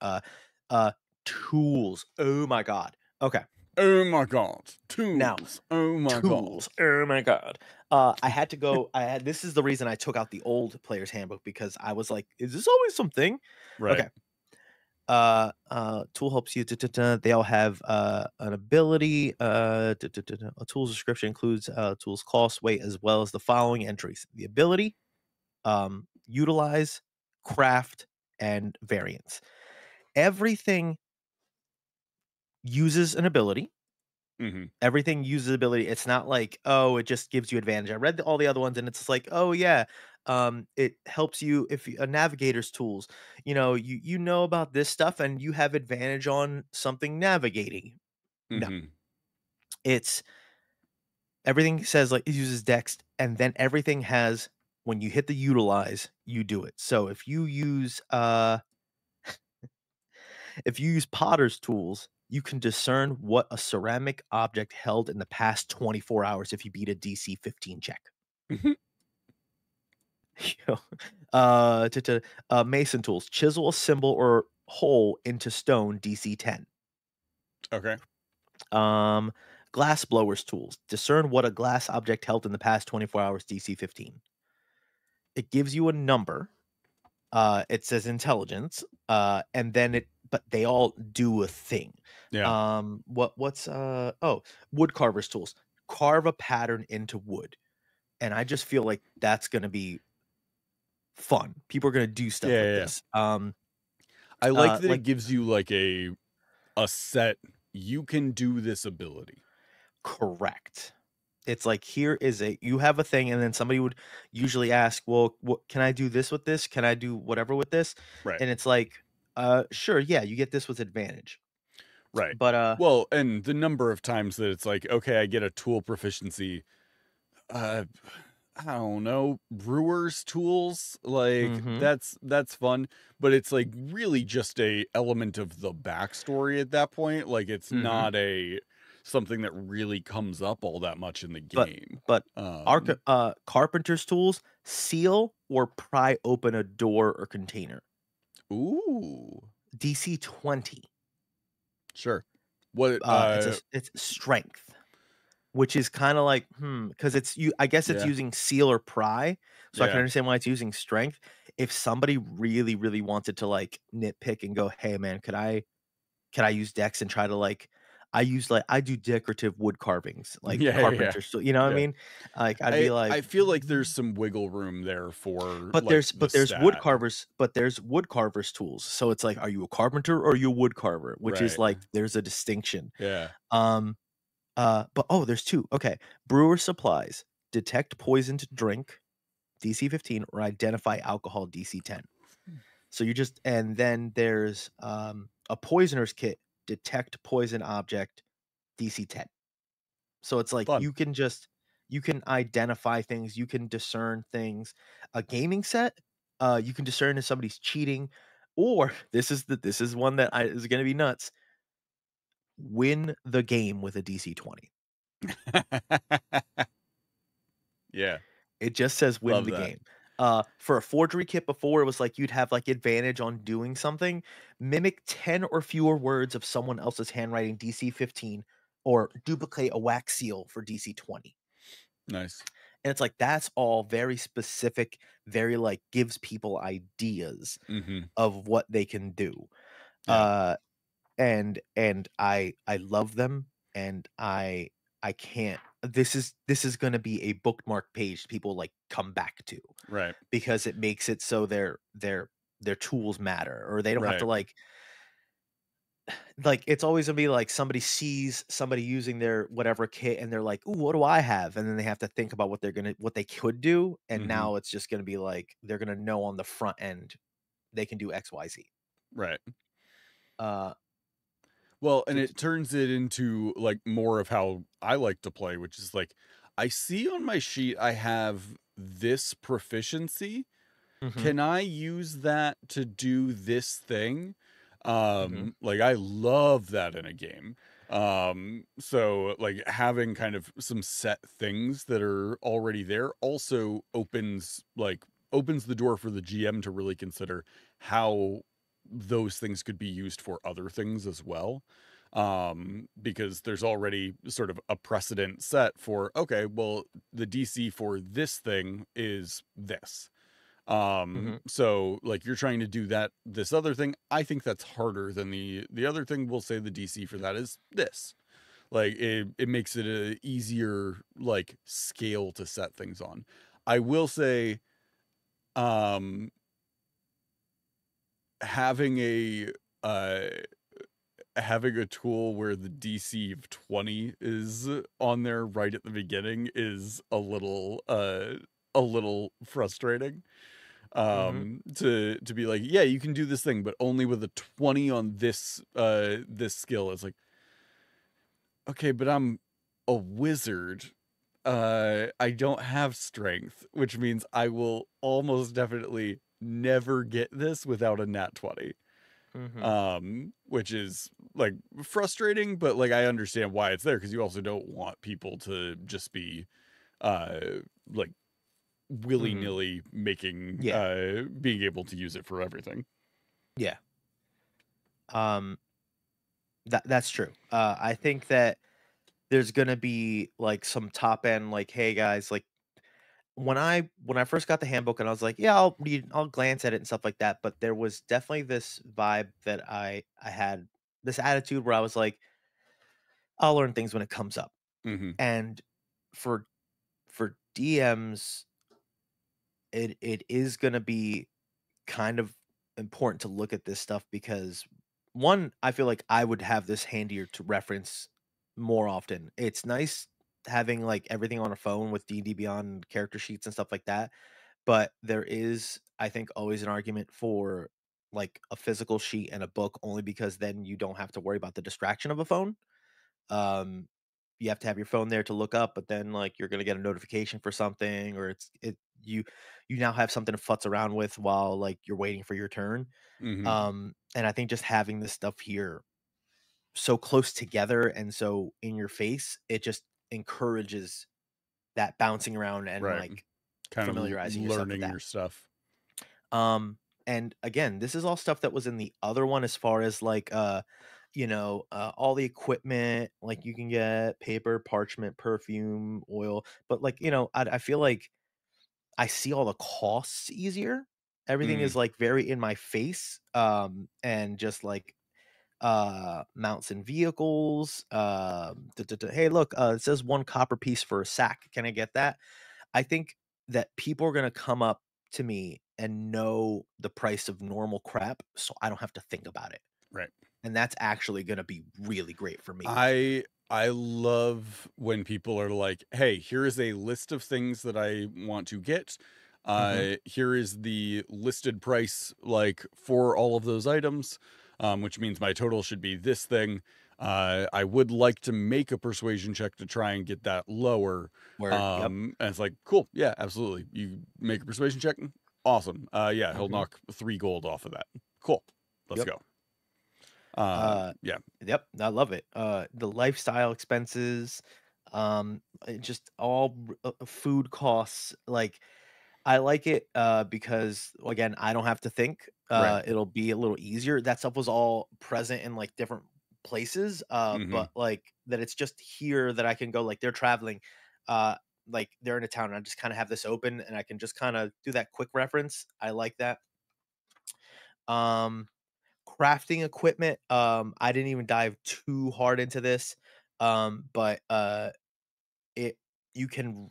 Tools. Oh my god. Okay, Oh my god. now Tools. Oh my tools. god. Oh my god. I had to go. This is the reason I took out the old player's handbook, because I was like, is this always something? Right. Okay. Tool helps you. They all have an ability. A tool's description includes tool's cost, weight, as well as the following entries: the ability, utilize, craft, and variance. Everything uses an ability. Mm-hmm. Everything uses ability. It's not like, oh, it just gives you advantage. I read all the other ones, and it's like, oh yeah, it helps you if a navigator's tools. You know about this stuff, and you have advantage on something navigating. No, Mm-hmm. it's everything says like it uses dex, and then everything has, when you hit the utilize, you do it. So if you use Potter's tools, you can discern what a ceramic object held in the past 24 hours if you beat a DC 15 check. You know, Mason tools: chisel a symbol or hole into stone, DC 10. Okay. Glass blowers tools: discern what a glass object held in the past 24 hours, DC 15. It gives you a number. It says intelligence, and then but they all do a thing. Yeah. Wood carver's tools: carve a pattern into wood. And I just feel like that's gonna be fun. People are gonna do stuff with Yeah. this. I like that Like, it gives you like a set, you can do this ability. correct. It's like, you have a thing, and then somebody would usually ask, well, what can I do this with this? Can I do whatever with this? Right. And it's like, sure, yeah, you get this with advantage. Right. But Well, and the number of times that it's like, okay, I get a tool proficiency. I don't know, brewers tools, like mhm. that's fun, but it's like really just a element of the backstory at that point. Like it's Mhm. not a something that really comes up all that much in the But game. but Um, carpenter's tools: seal or pry open a door or container. ooh, DC 20. sure. What It's strength. which is kind of like, because I guess it's Yeah. using seal or pry, so I can Yeah. understand why it's using strength. If somebody really, really wanted to like nitpick and go, hey man, could I use Dex and try to like I do decorative wood carvings, like Yeah. Yeah. Yeah. carpenter, so you know what I Yeah. mean? Like I'd be like, I feel like there's some wiggle room there for but like the stat. there's wood carvers tools. So it's like, are you a carpenter or are you a wood carver? Which is Right. like there's a distinction. Yeah. Um but there's two. Okay. Brewer supplies. Detect poison to drink, DC 15, or identify alcohol, DC 10. So you just and then there's a poisoner's kit, detect poison object, DC 10. So it's like Fun. you can identify things, you can discern things. A gaming set, you can discern if somebody's cheating, or this is one that is going to be nuts. Win the game with a DC 20. Yeah. It just says win Love the that. game. For a forgery kit before, it was like you'd have like advantage on doing something. Mimic 10 or fewer words of someone else's handwriting, DC 15, or duplicate a wax seal for DC 20. Nice. And it's like that's all very specific, very like gives people ideas Mm-hmm. of what they can do. Yeah. And I love them, and I can't this is going to be a bookmark page people like come back to, Right. because it makes it so their tools matter, or they don't have to Right. like it's always gonna be like somebody sees somebody using their whatever kit and they're like, ooh, what do I have? And then they have to think about what they could do. And Mhm. now it's just gonna be like they're gonna know on the front end they can do XYZ. Right. Uh Well, and to, it turns it into like more of how I like to play, which is like I see on my sheet I have this proficiency. Mhm, Can I use that to do this thing? mhm, Like I love that in a game. So like having kind of some set things that are already there also opens the door for the GM to really consider how those things could be used for other things as well. Because there's already sort of a precedent set for, okay, well, the DC for this thing is this. mhm, So like you're trying to do this other thing, I think that's harder than the other thing. We'll say the DC for that is this. Like it makes it a easier like scale to set things on. I will say um having a uh having a tool where the DC of 20 is on there right at the beginning is a little frustrating. mhm. To be like, yeah, you can do this thing, but only with a 20 on this skill. It's like, okay, but I'm a wizard. I don't have strength, which means I will almost definitely never get this without a nat 20. Mhm. Which is like frustrating, but like I understand why it's there, because you also don't want people to just be uh like Mhm. willy-nilly making Yeah. being able to use it for everything. Yeah. Um that's true. I think that there's gonna be like some top end like, hey guys, like when I first got the handbook and I was like, yeah, I'll glance at it and stuff like that. But there was definitely this vibe that I had this attitude where I was like, I'll learn things when it comes up. Hmm. And for DMs, it is gonna be kind of important to look at this stuff because one, I feel like I would have this handier to reference more often. It's nice having like everything on a phone with D&D Beyond character sheets and stuff like that, but there is, I think, always an argument for like a physical sheet and a book, only because then you don't have to worry about the distraction of a phone. Um, you have to have your phone there to look up, but then like you're gonna get a notification for something, or you now have something to futz around with while like you're waiting for your turn. Hmm. And I think just having this stuff here so close together and so in your face, it just encourages that bouncing around and Right. like Kind of familiarizing yourself with learning that. your stuff. And again, this is all stuff that was in the other one as far as like all the equipment, like you can get paper, parchment, perfume, oil, but like, I feel like I see all the costs easier. Everything Mm, is like very in my face. And just like mounts and vehicles. Hey, look, it says 1 copper piece for a sack. Can I get that? I think that people are gonna come up to me and know the price of normal crap, so I don't have to think about it. right. And that's actually gonna be really great for me. I love when people are like, "Hey, here is a list of things that I want to get. Mhm. Here is the listed price like for all of those items, which means my total should be this thing. I would like to make a persuasion check to try and get that lower." Word. Yep. And it's like, "Cool, yeah, absolutely. You make a persuasion check, awesome. Yeah, he'll Mhm. knock 3 gold off of that. Cool, let's Yep. go." Uh, Yeah, yep, I love it. The lifestyle expenses, just all food costs. Like, I like it because again, I don't have to think. right. It'll be a little easier. That stuff was all present in like different places. Hmm. But like that, it's just here that I can go. Like they're traveling. Uh, like they're in a town. And I just kind of have this open, and I can just kind of do that quick reference. I like that. Um, Crafting equipment, I didn't even dive too hard into this, but, it you can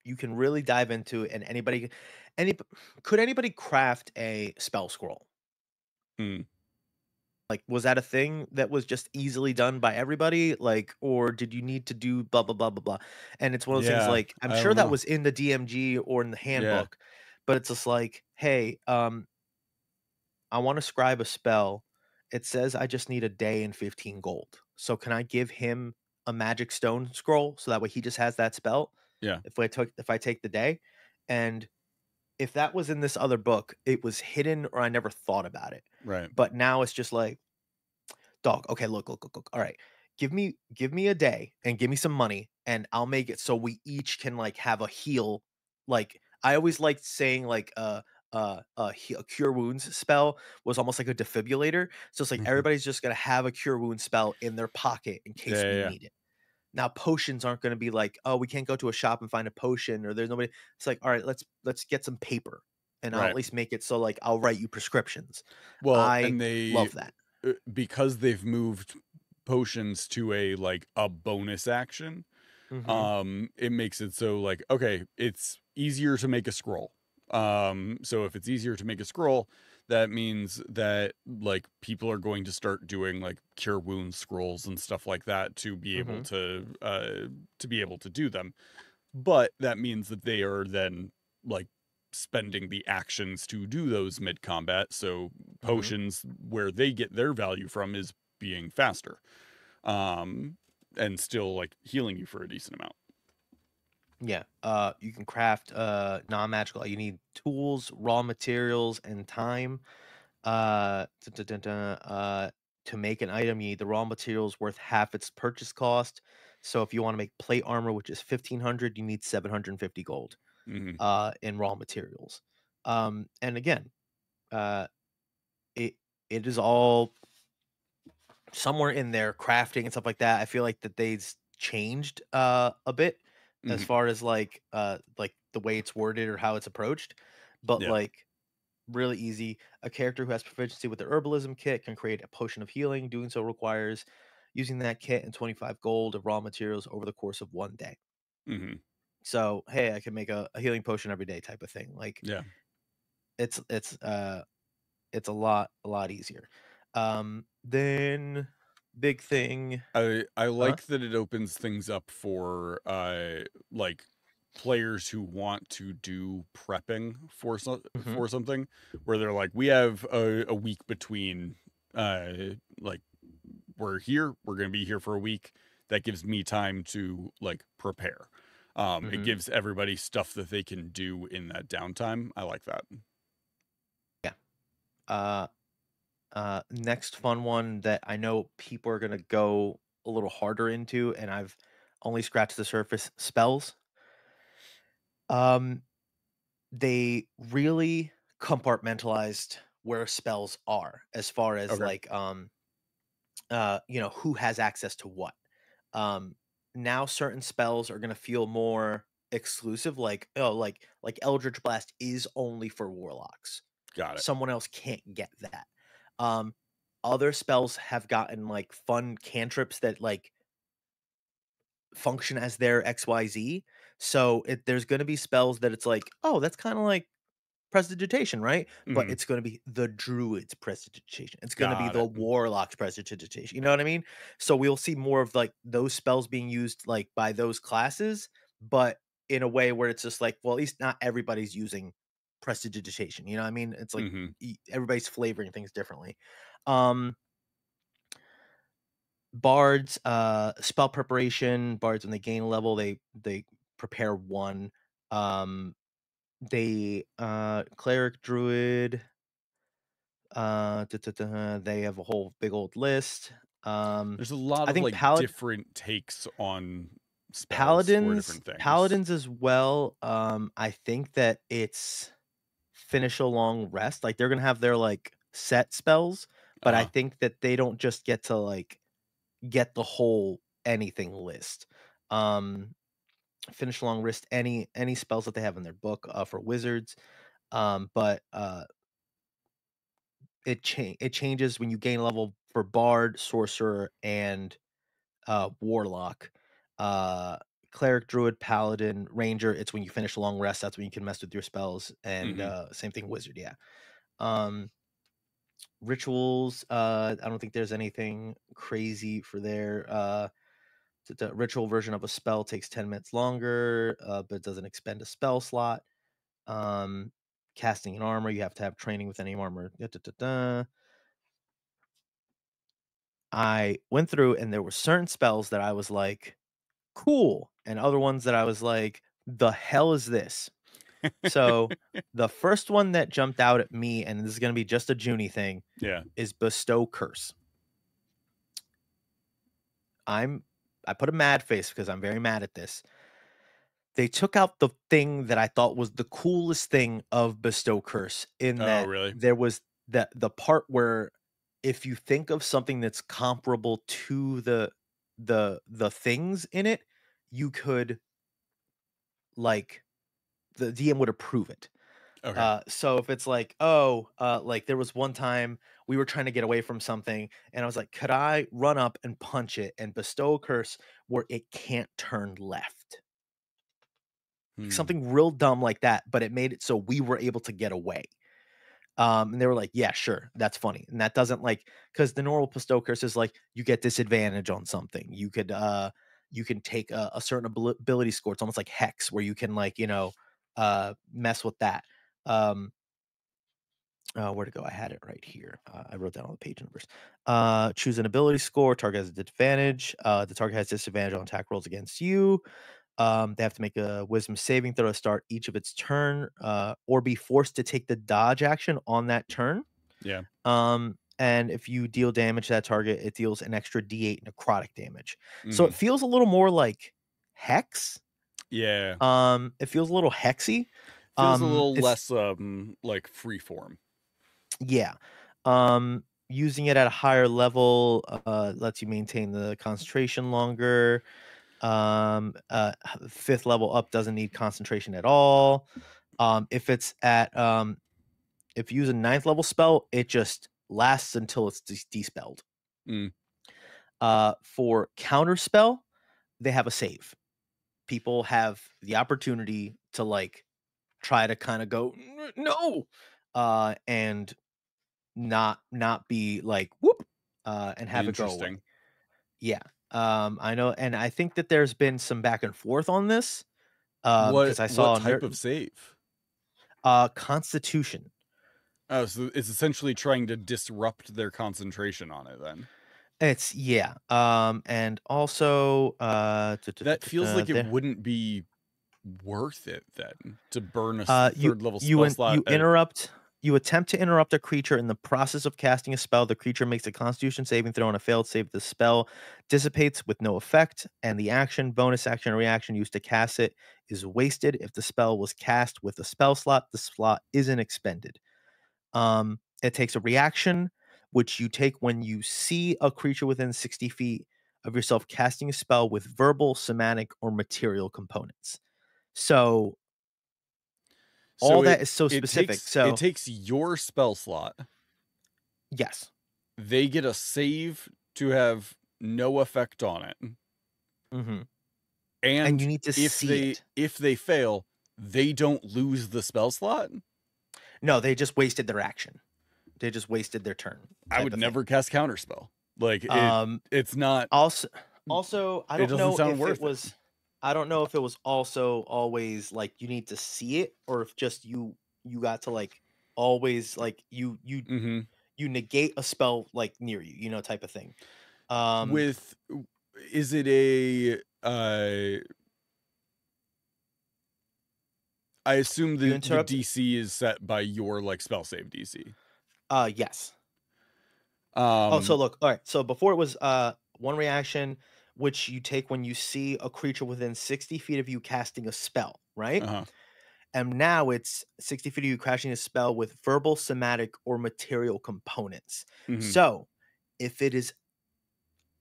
you can really dive into it, and any could anybody craft a spell scroll? Mm. Like, was that a thing that was just easily done by everybody? Like, or did you need to do blah, blah, blah, blah, blah? And it's one of those things Yeah, like, I'm I sure don't that know. was in the DMG or in the Yeah. handbook, but it's just like, "Hey, I want to scribe a spell. It says I just need a day and 15 gold. So can I give him a magic stone scroll so that way he just has that spell Yeah. if I take the day?" And if that was in this other book, it was hidden or I never thought about it. Right. But now it's just like, dog, okay, look. All right. Give me a day and give me some money and I'll make it so we each can like have a heal. Like I always liked saying like a cure wounds spell was almost like a defibrillator. So it's like everybody's just gonna have a cure wound spell in their pocket in Yeah, case yeah, we yeah. need it. Now potions aren't gonna be like, oh, we can't go to a shop and find a potion or there's nobody. It's like, all right, let's get some paper and I'll at Right. least make it so like I'll write you prescriptions. Well, I and love that. because they've moved potions to a bonus action, Hmm. it makes it so like, okay, it's easier to make a scroll. So if it's easier to make a scroll, that means that like people are going to start doing like cure wound scrolls and stuff like that Hmm. to be able to do them. But that means that they are then like spending the actions to do those mid combat. So Hmm. potions where they get their value from is being faster. Um and still like healing you for a decent amount. Yeah. You can craft non-magical. You need tools, raw materials, and time. Dun, dun, dun, dun, to make an item, you need the raw materials worth half its purchase cost. So if you want to make plate armor, which is 1,500, you need 750 gold Hmm. in raw materials. And again, uh, it it is all somewhere in there, crafting and stuff like that. I feel like that they've changed a bit as Hmm. far as like the way it's worded or how it's approached. But Yeah. like really easy. A character who has proficiency with the herbalism kit can create a potion of healing. Doing so requires using that kit and 25 gold of raw materials over the course of 1 day. Hmm. So hey, I can make a healing potion every day type of thing. Like Yeah. it's it's uh it's a lot easier. Then big thing. I Huh? like that it opens things up for like players who want to do prepping Hmm. for something where they're like, we have a week between like we're gonna be here for a week. That gives me time to like prepare. It Hmm. gives everybody stuff that they can do in that downtime. I like that. Yeah. Uh, Next fun one that I know people are gonna go a little harder into, and I've only scratched the surface. Spells. Um, they really compartmentalized where spells are, as far as Okay. like who has access to what. Um, Now certain spells are gonna feel more exclusive, like like Eldritch Blast is only for warlocks. Got it. Someone else can't get that. Um, Other spells have gotten like fun cantrips that like function as their XYZ. So there's gonna be spells that it's like, oh, that's kind of like prestidigitation, right? But Mhm. it's going to be the druid's prestidigitation. It's going to be Got the it. warlock's prestidigitation. You know what I mean? So we'll see more of like those spells being used like by those classes, but in a way where it's just like, well, at least not everybody's using prestidigitation. You know what I mean? It's like Mhm. everybody's flavoring things differently. Um Bards, spell preparation. Bards, when they gain level, they prepare one. Um they Cleric, druid, they have a whole big old list. There's a lot I of think like different takes on spells for different things. paladins as well. I think that it's finish a long rest. Like they're gonna have their like set spells, but I Uh-huh. think that they don't just get to like get the whole anything list. Um, Finish a long rest, any spells that they have in their book for wizards. But it changes when you gain level for bard, sorcerer, and warlock. Uh Cleric, druid, paladin, ranger, it's when you finish a long rest, that's when you can mess with your spells. And Mhm. same thing wizard, yeah. Um Rituals, I don't think there's anything crazy for there. The ritual version of a spell takes 10 minutes longer, but it doesn't expend a spell slot. Um Casting an armor, you have to have training with any armor. I went through and there were certain spells that I was like, cool, and other ones that I was like, the hell is this? So the first one that jumped out at me, and this is going to be just a Juni thing, Yeah. is Bestow Curse. I put a mad face because I'm very mad at this. They took out the thing that I thought was the coolest thing of Bestow Curse, in Oh, that really? there was the part where if you think of something that's comparable to the things in it, you could like the DM would approve it. Okay. So if it's like, oh, like there was one time we were trying to get away from something, and I was like, could I run up and punch it and bestow a curse where it can't turn left? Hmm. Something real dumb like that, but it made it so we were able to get away. And they were like, yeah, sure, that's funny. And that doesn't like, because the normal bestow curse is like you get disadvantage on something. You can take a certain ability score. It's almost like hex, where you can like, mess with that. Um, where to go? I had it right here. I wrote down all the page numbers. Choose an ability score. Target has a disadvantage. The target has disadvantage on attack rolls against you. They have to make a wisdom saving throw to start each of its turn, or be forced to take the dodge action on that turn. Yeah. And if you deal damage to that target, it deals an extra D8 necrotic damage. So it Mhm. feels a little more like Hex. Yeah. It feels a little hexy. Feels a little It's less like free form. Yeah. Using it at a higher level lets you maintain the concentration longer. Fifth level up doesn't need concentration at all. If it's at if you use a ninth level spell, it just lasts until it's dispelled. Mm. For counter spell, they have a save. People have the opportunity to like try to kind of go no, and not be like whoop, and have it go away. Interesting. Yeah. I know, and I think that there's been some back and forth on this. What Because I what saw type of save? Constitution. Oh, so it's essentially trying to disrupt their concentration on it then. It's yeah. And also That feels like it there. wouldn't be worth it then to burn a third level spell You slot. you attempt to interrupt a creature in the process of casting a spell. The creature makes a Constitution saving throw, and a failed save. The spell dissipates with no effect, and the action, bonus action, or reaction used to cast it is wasted. If the spell was cast with a spell slot, the slot isn't expended. It takes a reaction, which you take when you see a creature within 60 feet of yourself casting a spell with verbal, somatic, or material components. So all that is so specific. It takes your spell slot. Yes. They get a save to have no effect on it. Mm-hmm. And you need to see it. If they fail, they don't lose the spell slot. No, they just wasted their action. They just wasted their turn. I would never cast counterspell. Like it's not. Also, I don't know if it was. I don't know if it was also always like you need to see it, or if just you got to like always like you negate a spell like near you, type of thing. Is it a I assume the DC is set by your like spell save DC. Yes. So look, all right. So before it was one reaction, which you take when you see a creature within 60 feet of you casting a spell, right? And now it's 60 feet of you casting a spell with verbal, somatic, or material components. So if it is,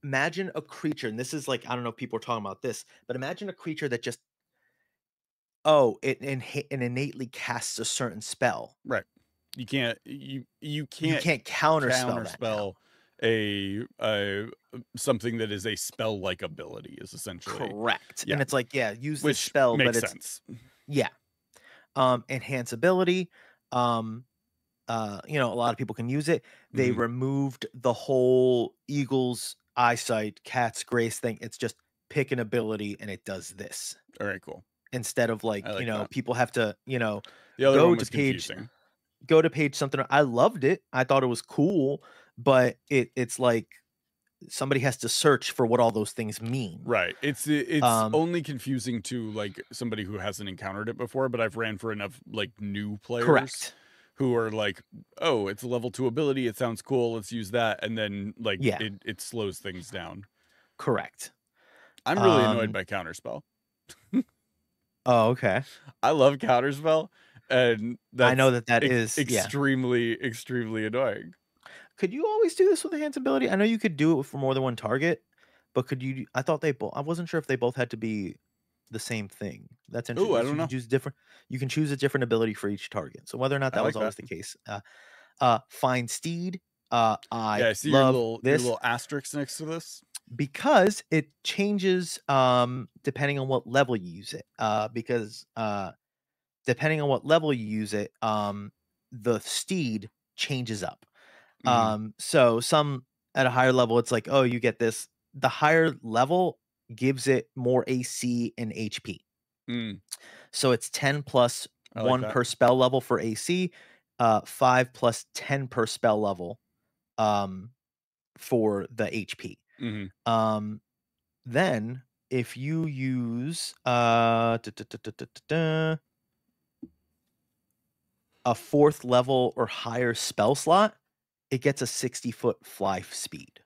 imagine a creature, and this is like, I don't know if people are talking about this, but imagine a creature that just, it innately casts a certain spell. Right. You can't counterspell a something that is a spell like ability is essentially correct. And it's like, use which the spell, makes but sense. Enhance ability. A lot of people can use it. They removed the whole eagle's eyesight, cat's grace thing. It's just pick an ability and it does this. All right, cool. Instead of like people have to, the other go one to was page, confusing. go to page something. I loved it. I thought it was cool, but it's like somebody has to search for what all those things mean. Right. It's only confusing to like somebody who hasn't encountered it before, but I've ran for enough like new players. Correct. Who are like, oh, it's a level 2 ability. It sounds cool. Let's use that. And then like it slows things down. Correct. I'm really annoyed by counterspell. Oh, okay. I love counterspell, and I know that is extremely annoying. Could you always do this with enhance ability? I know you could do it for more than one target, but could you? I thought they both. I wasn't sure if they both had to be the same thing. That's interesting. Oh, I don't know. You can choose a different ability for each target. So whether or not that was always the case. Find steed. I see love your little asterisk next to this. Because it changes depending on what level you use it. Because depending on what level you use it, the steed changes up. So some at a higher level, it's like, oh, you get this. The higher level gives it more AC and HP. So it's 10 plus 1 per spell level for AC, 5 plus 10 per spell level for the HP. Then if you use a 4th level or higher spell slot, it gets a 60-foot fly speed.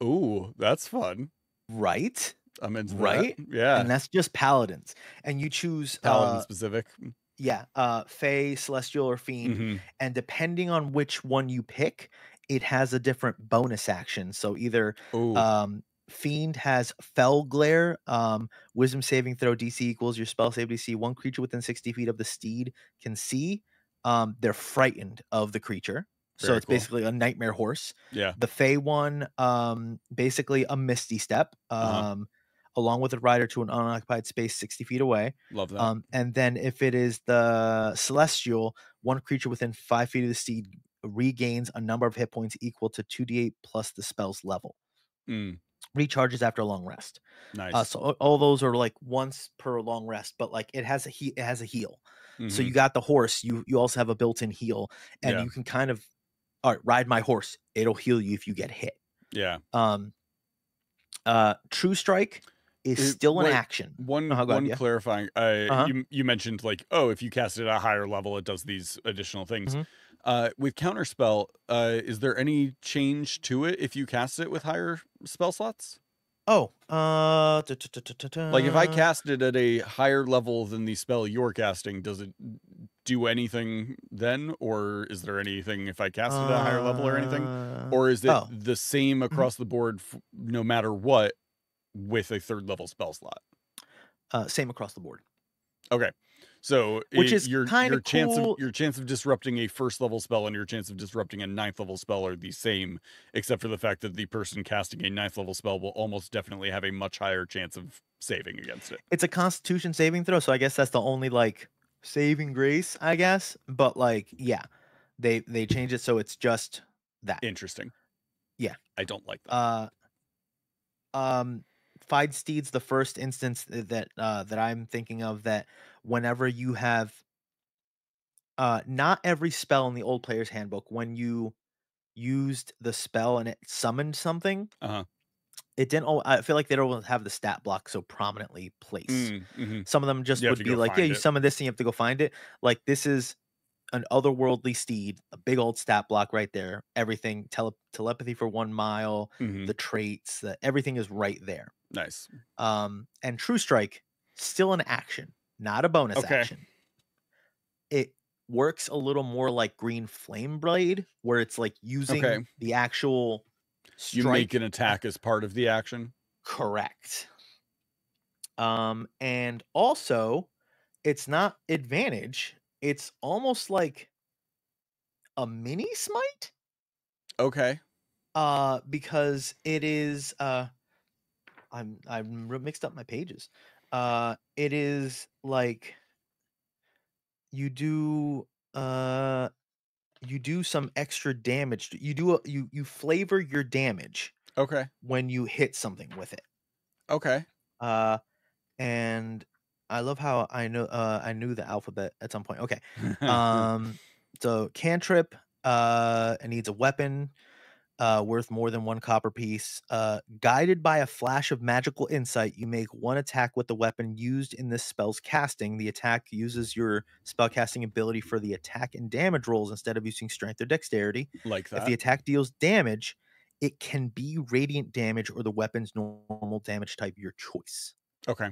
Ooh, that's fun. Right? I'm into that. Yeah. And that's just paladins. And you choose paladin specific. Yeah. Fae, celestial, or fiend. And depending on which one you pick, it has a different bonus action. So either Fiend has Fell Glare, Wisdom saving throw DC equals your spell save DC. One creature within 60 feet of the steed can see. They're frightened of the creature. So it's basically a nightmare horse. Yeah. The Fey one, basically a Misty Step, along with a rider to an unoccupied space 60 feet away. Love that. And then if it is the Celestial, one creature within 5 feet of the steed regains a number of hit points equal to 2d8 plus the spell's level. Recharges after a long rest. Nice. So all those are like once per long rest, but like it has a heal. So you got the horse. You also have a built-in heal, and you can kind of, all right, ride my horse. It'll heal you if you get hit. Yeah. True Strike is still an action. One clarifying. You mentioned like, if you cast it at a higher level, it does these additional things. With Counterspell, is there any change to it if you cast it with higher spell slots? Like if I cast it at a higher level than the spell you're casting, does it do anything then, or is there anything if I cast it at a higher level or anything, or is it Oh, the same across the board no matter what with a 3rd level spell slot? same across the board, Okay. So which is your kind of chance of cool. disrupting a 1st level spell and your chance of disrupting a 9th level spell are the same, except for the fact that the person casting a 9th level spell will almost definitely have a much higher chance of saving against it. It's a Constitution saving throw, so I guess that's the only like saving grace, I guess. But like, yeah, they changed it so it's just that. Interesting. Yeah. I don't like that. Feidsteed's the first instance that I'm thinking of that whenever you have not every spell in the old player's handbook, when you used the spell and it summoned something, Uh-huh. it didn't. I feel like they don't have the stat block so prominently placed. Mm-hmm. Some of them just You have would to be go like, yeah, find you it. summon this and you have to go find it. Like this is an otherworldly steed, a big old stat block right there. Everything, telepathy for 1 mile, Mhm. the traits, everything is right there. Nice. And True Strike, still an action, not a bonus Okay. action. It works a little more like Green Flame Blade, where it's like using Okay. the actual You strike. make an attack as part of the action. Correct. And also, it's not advantage. It's almost like a mini smite. Okay. Because it is I'm mixed up my pages. It is like you do some extra damage. You flavor your damage Okay. when you hit something with it. Okay. And I love how I knew the alphabet at some point. Okay. So cantrip, it needs a weapon worth more than 1 copper piece. Guided by a flash of magical insight, you make 1 attack with the weapon used in this spell's casting. The attack uses your spellcasting ability for the attack and damage rolls instead of using strength or dexterity. Like If that. the attack deals damage, it can be radiant damage or the weapon's normal damage type, your choice. Okay.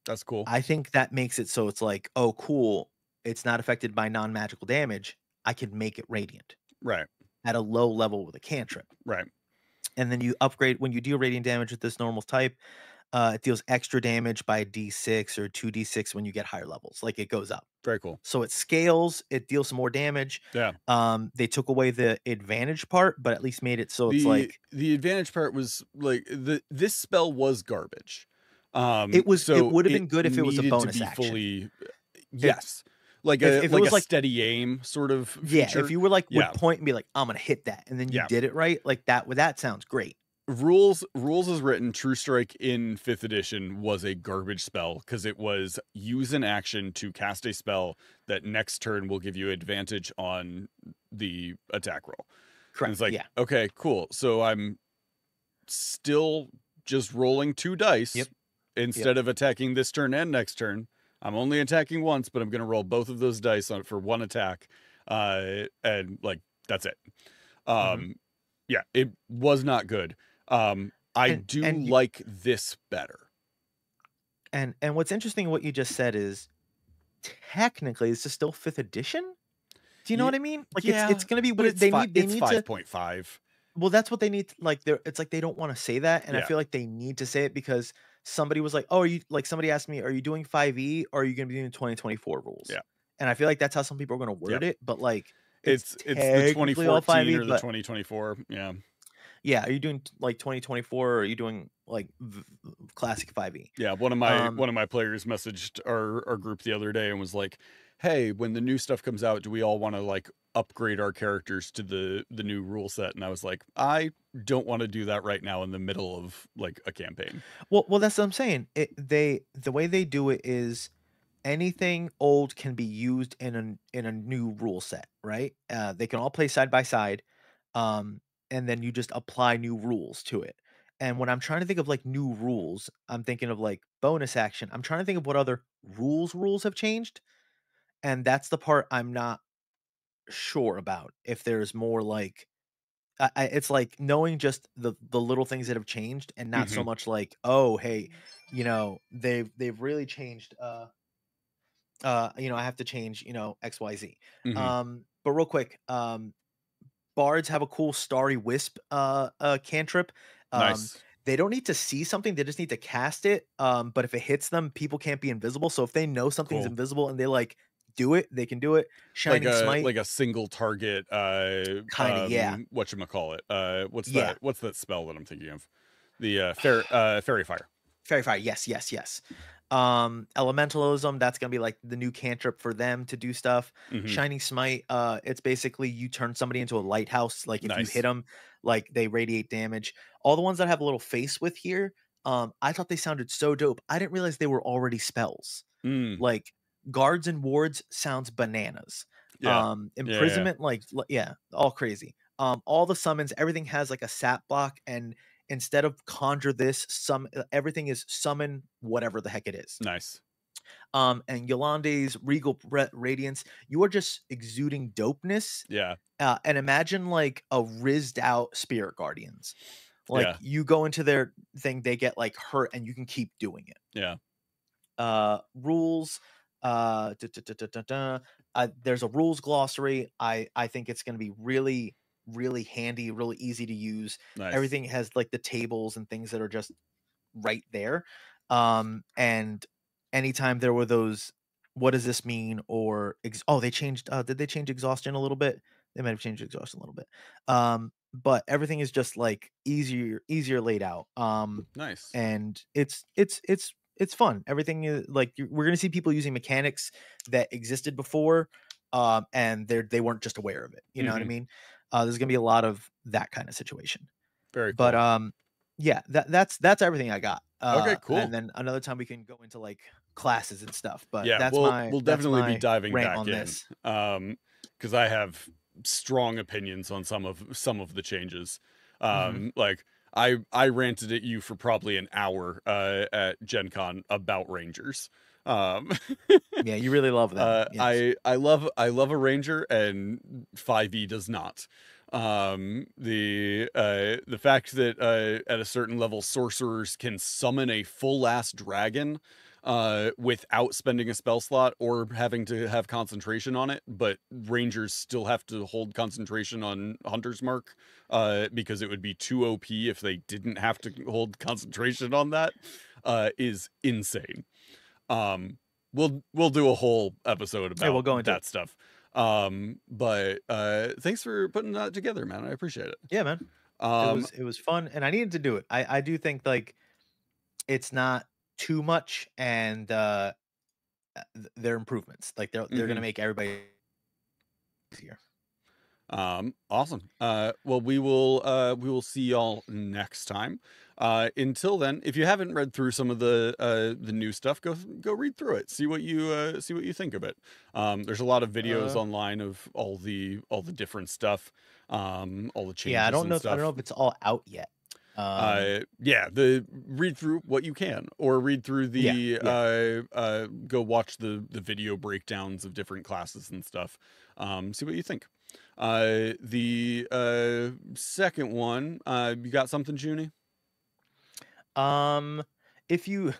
That's cool. I think that makes it so it's like, oh, cool. It's not affected by non-magical damage. I can make it radiant Right. at a low level with a cantrip. Right. And then you upgrade when you deal radiant damage with this normal type. It deals extra damage by D6 or 2d6 when you get higher levels. Like it goes up. Very cool. So it scales. It deals some more damage. Yeah. They took away the advantage part, but at least made it so it's like the advantage part was like this spell was garbage. it was. So it would have been good if it was a needed to bonus be action. fully. Yes. Like if it like was a like steady aim sort of yeah, feature. if you were like Yeah. would point and be like, I'm gonna hit that, and then you Yeah. did it right, like that sounds great. Rules as written, True Strike in 5th edition was a garbage spell because it was use an action to cast a spell that next turn will give you advantage on the attack roll. And Correct. it's like, Yeah. okay, cool. So I'm still just rolling 2 dice Yep. instead of attacking this turn and next turn. I'm only attacking once, but I'm going to roll both of those dice for 1 attack. And like, that's it. Yeah, it was not good. I And- do and you- like this better. And what's interesting, what you just said is technically this is still 5th edition. Do you know Ye- what I mean? Like yeah, it's gonna be But weird. it's They fi- need it's to 5.5. well, that's what they need. Like it's like they don't want to say that, and I Yeah. feel like they need to say it because somebody was like, "Oh, are you like?" Somebody asked me, "Are you doing 5e or are you going to be doing 2024 rules?" Yeah. And I feel like that's how some people are going to word it. But like, It's the technically all 2014 or 5e, the but 2024. Yeah. yeah, are you doing like 2024 or are you doing like classic 5e? Yeah, one of my players messaged our group the other day and was like, "Hey, when the new stuff comes out, do we all want to like upgrade our characters to the new rule set?" And I was like, "I don't want to do that right now in the middle of like a campaign." Well, that's what I'm saying. The way they do it is anything old can be used in a new rule set, right? They can all play side by side, and then you just apply new rules to it. And when I'm trying to think of like new rules, I'm thinking of like bonus action. I'm trying to think of what other rules have changed, and that's the part I'm not sure about. If there's more like it's like knowing just the little things that have changed, and not so much like, oh hey, they've really changed I have to change, XYZ. Mhm. But real quick, bards have a cool starry wisp cantrip. Um, Nice. they don't need to see something, they just need to cast it. But if it hits them, people can't be invisible. So if they know something's Cool. invisible and they like do it, they can do it. Shining Smite, Like a single target kind of, yeah. whatchamacallit? Yeah. What's that spell that I'm thinking of? The fairy fire. Fairy fire, yes, yes, yes. Elementalism, that's gonna be like the new cantrip for them to do stuff. Mhm. Shining Smite, it's basically you turn somebody into a lighthouse. Like if you hit Nice. them, like they radiate damage. All the ones that have a little face with here, I thought they sounded so dope. I didn't realize they were already spells. Mm. Like guards and wards sounds bananas. Yeah. Yeah. Imprisonment, like yeah, all crazy. All the summons, everything has like a sap block, and instead of conjure this, everything is summon whatever the heck it is. Nice. And Yolande's regal radiance, you are just exuding dopeness. Yeah. And imagine like a rizzed out spirit guardians. Like Yeah. you go into their thing, they get like hurt, and you can keep doing it. Yeah. Rules. There's a rules glossary. I think it's going to be really really handy, really easy to use. Nice. Everything has like the tables and things that are just right there. And anytime there were those, what does this mean? Or they changed. Did they change exhaustion a little bit? They might have changed exhaustion a little bit. But everything is just like easier laid out. Nice. And it's fun. Everything is like we're gonna see people using mechanics that existed before, and they weren't just aware of it. You know what I Mhm. mean? There's gonna be a lot of that kind of situation. Very But cool. yeah, that's everything I got. Okay, cool. And then another time we can go into like classes and stuff. But Yeah, that's we'll that's definitely be my diving rant back on in. this. Because I have strong opinions on some of the changes. Mhm. Like I ranted at you for probably an hour at Gen Con about Rangers. Um Yeah, you really love them. Yes. I love a Ranger, and 5e does not. The fact that at a certain level sorcerers can summon a full ass dragon without spending a spell slot or having to have concentration on it, but Rangers still have to hold concentration on Hunter's Mark because it would be too OP if they didn't have to hold concentration on that, is insane. We'll do a whole episode Hey, we'll about go into that it. stuff. But thanks for putting that together, man. I appreciate it. Yeah, man. It was fun, and I needed to do it. I do think like it's not too much, and they're improvements. Like they're gonna Mhm. make everybody easier. Awesome. Well, we will see y'all next time. Until then, if you haven't read through some of the new stuff, go read through it. See what you think of it. There's a lot of videos Uh, online of all the different stuff, all the yeah, changes and I don't know stuff. if it's all out yet. Yeah, the read through what you can, or read through Yeah, the yeah. go watch the video breakdowns of different classes and stuff. See what you think. The second one, you got something, Juni? If you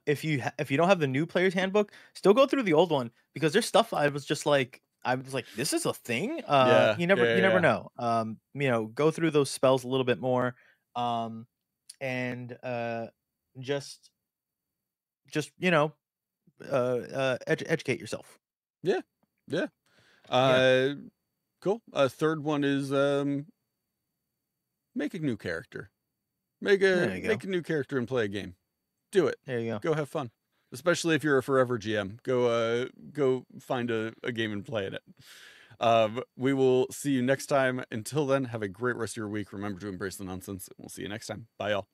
if you don't have the new player's handbook, still go through the old one, because there's stuff I was like, this is a thing. Yeah, yeah, You never yeah. know. Go through those spells a little bit more. And just educate yourself. Yeah, yeah. Yeah. Cool. Third one is make a new character. There you go. Make a new character and play a game. Do it. There you go. Go have fun. Especially if you're a forever GM. Go find a game and play in it. We will see you next time. Until then, have a great rest of your week. Remember to embrace the nonsense. We'll see you next time. Bye, y'all.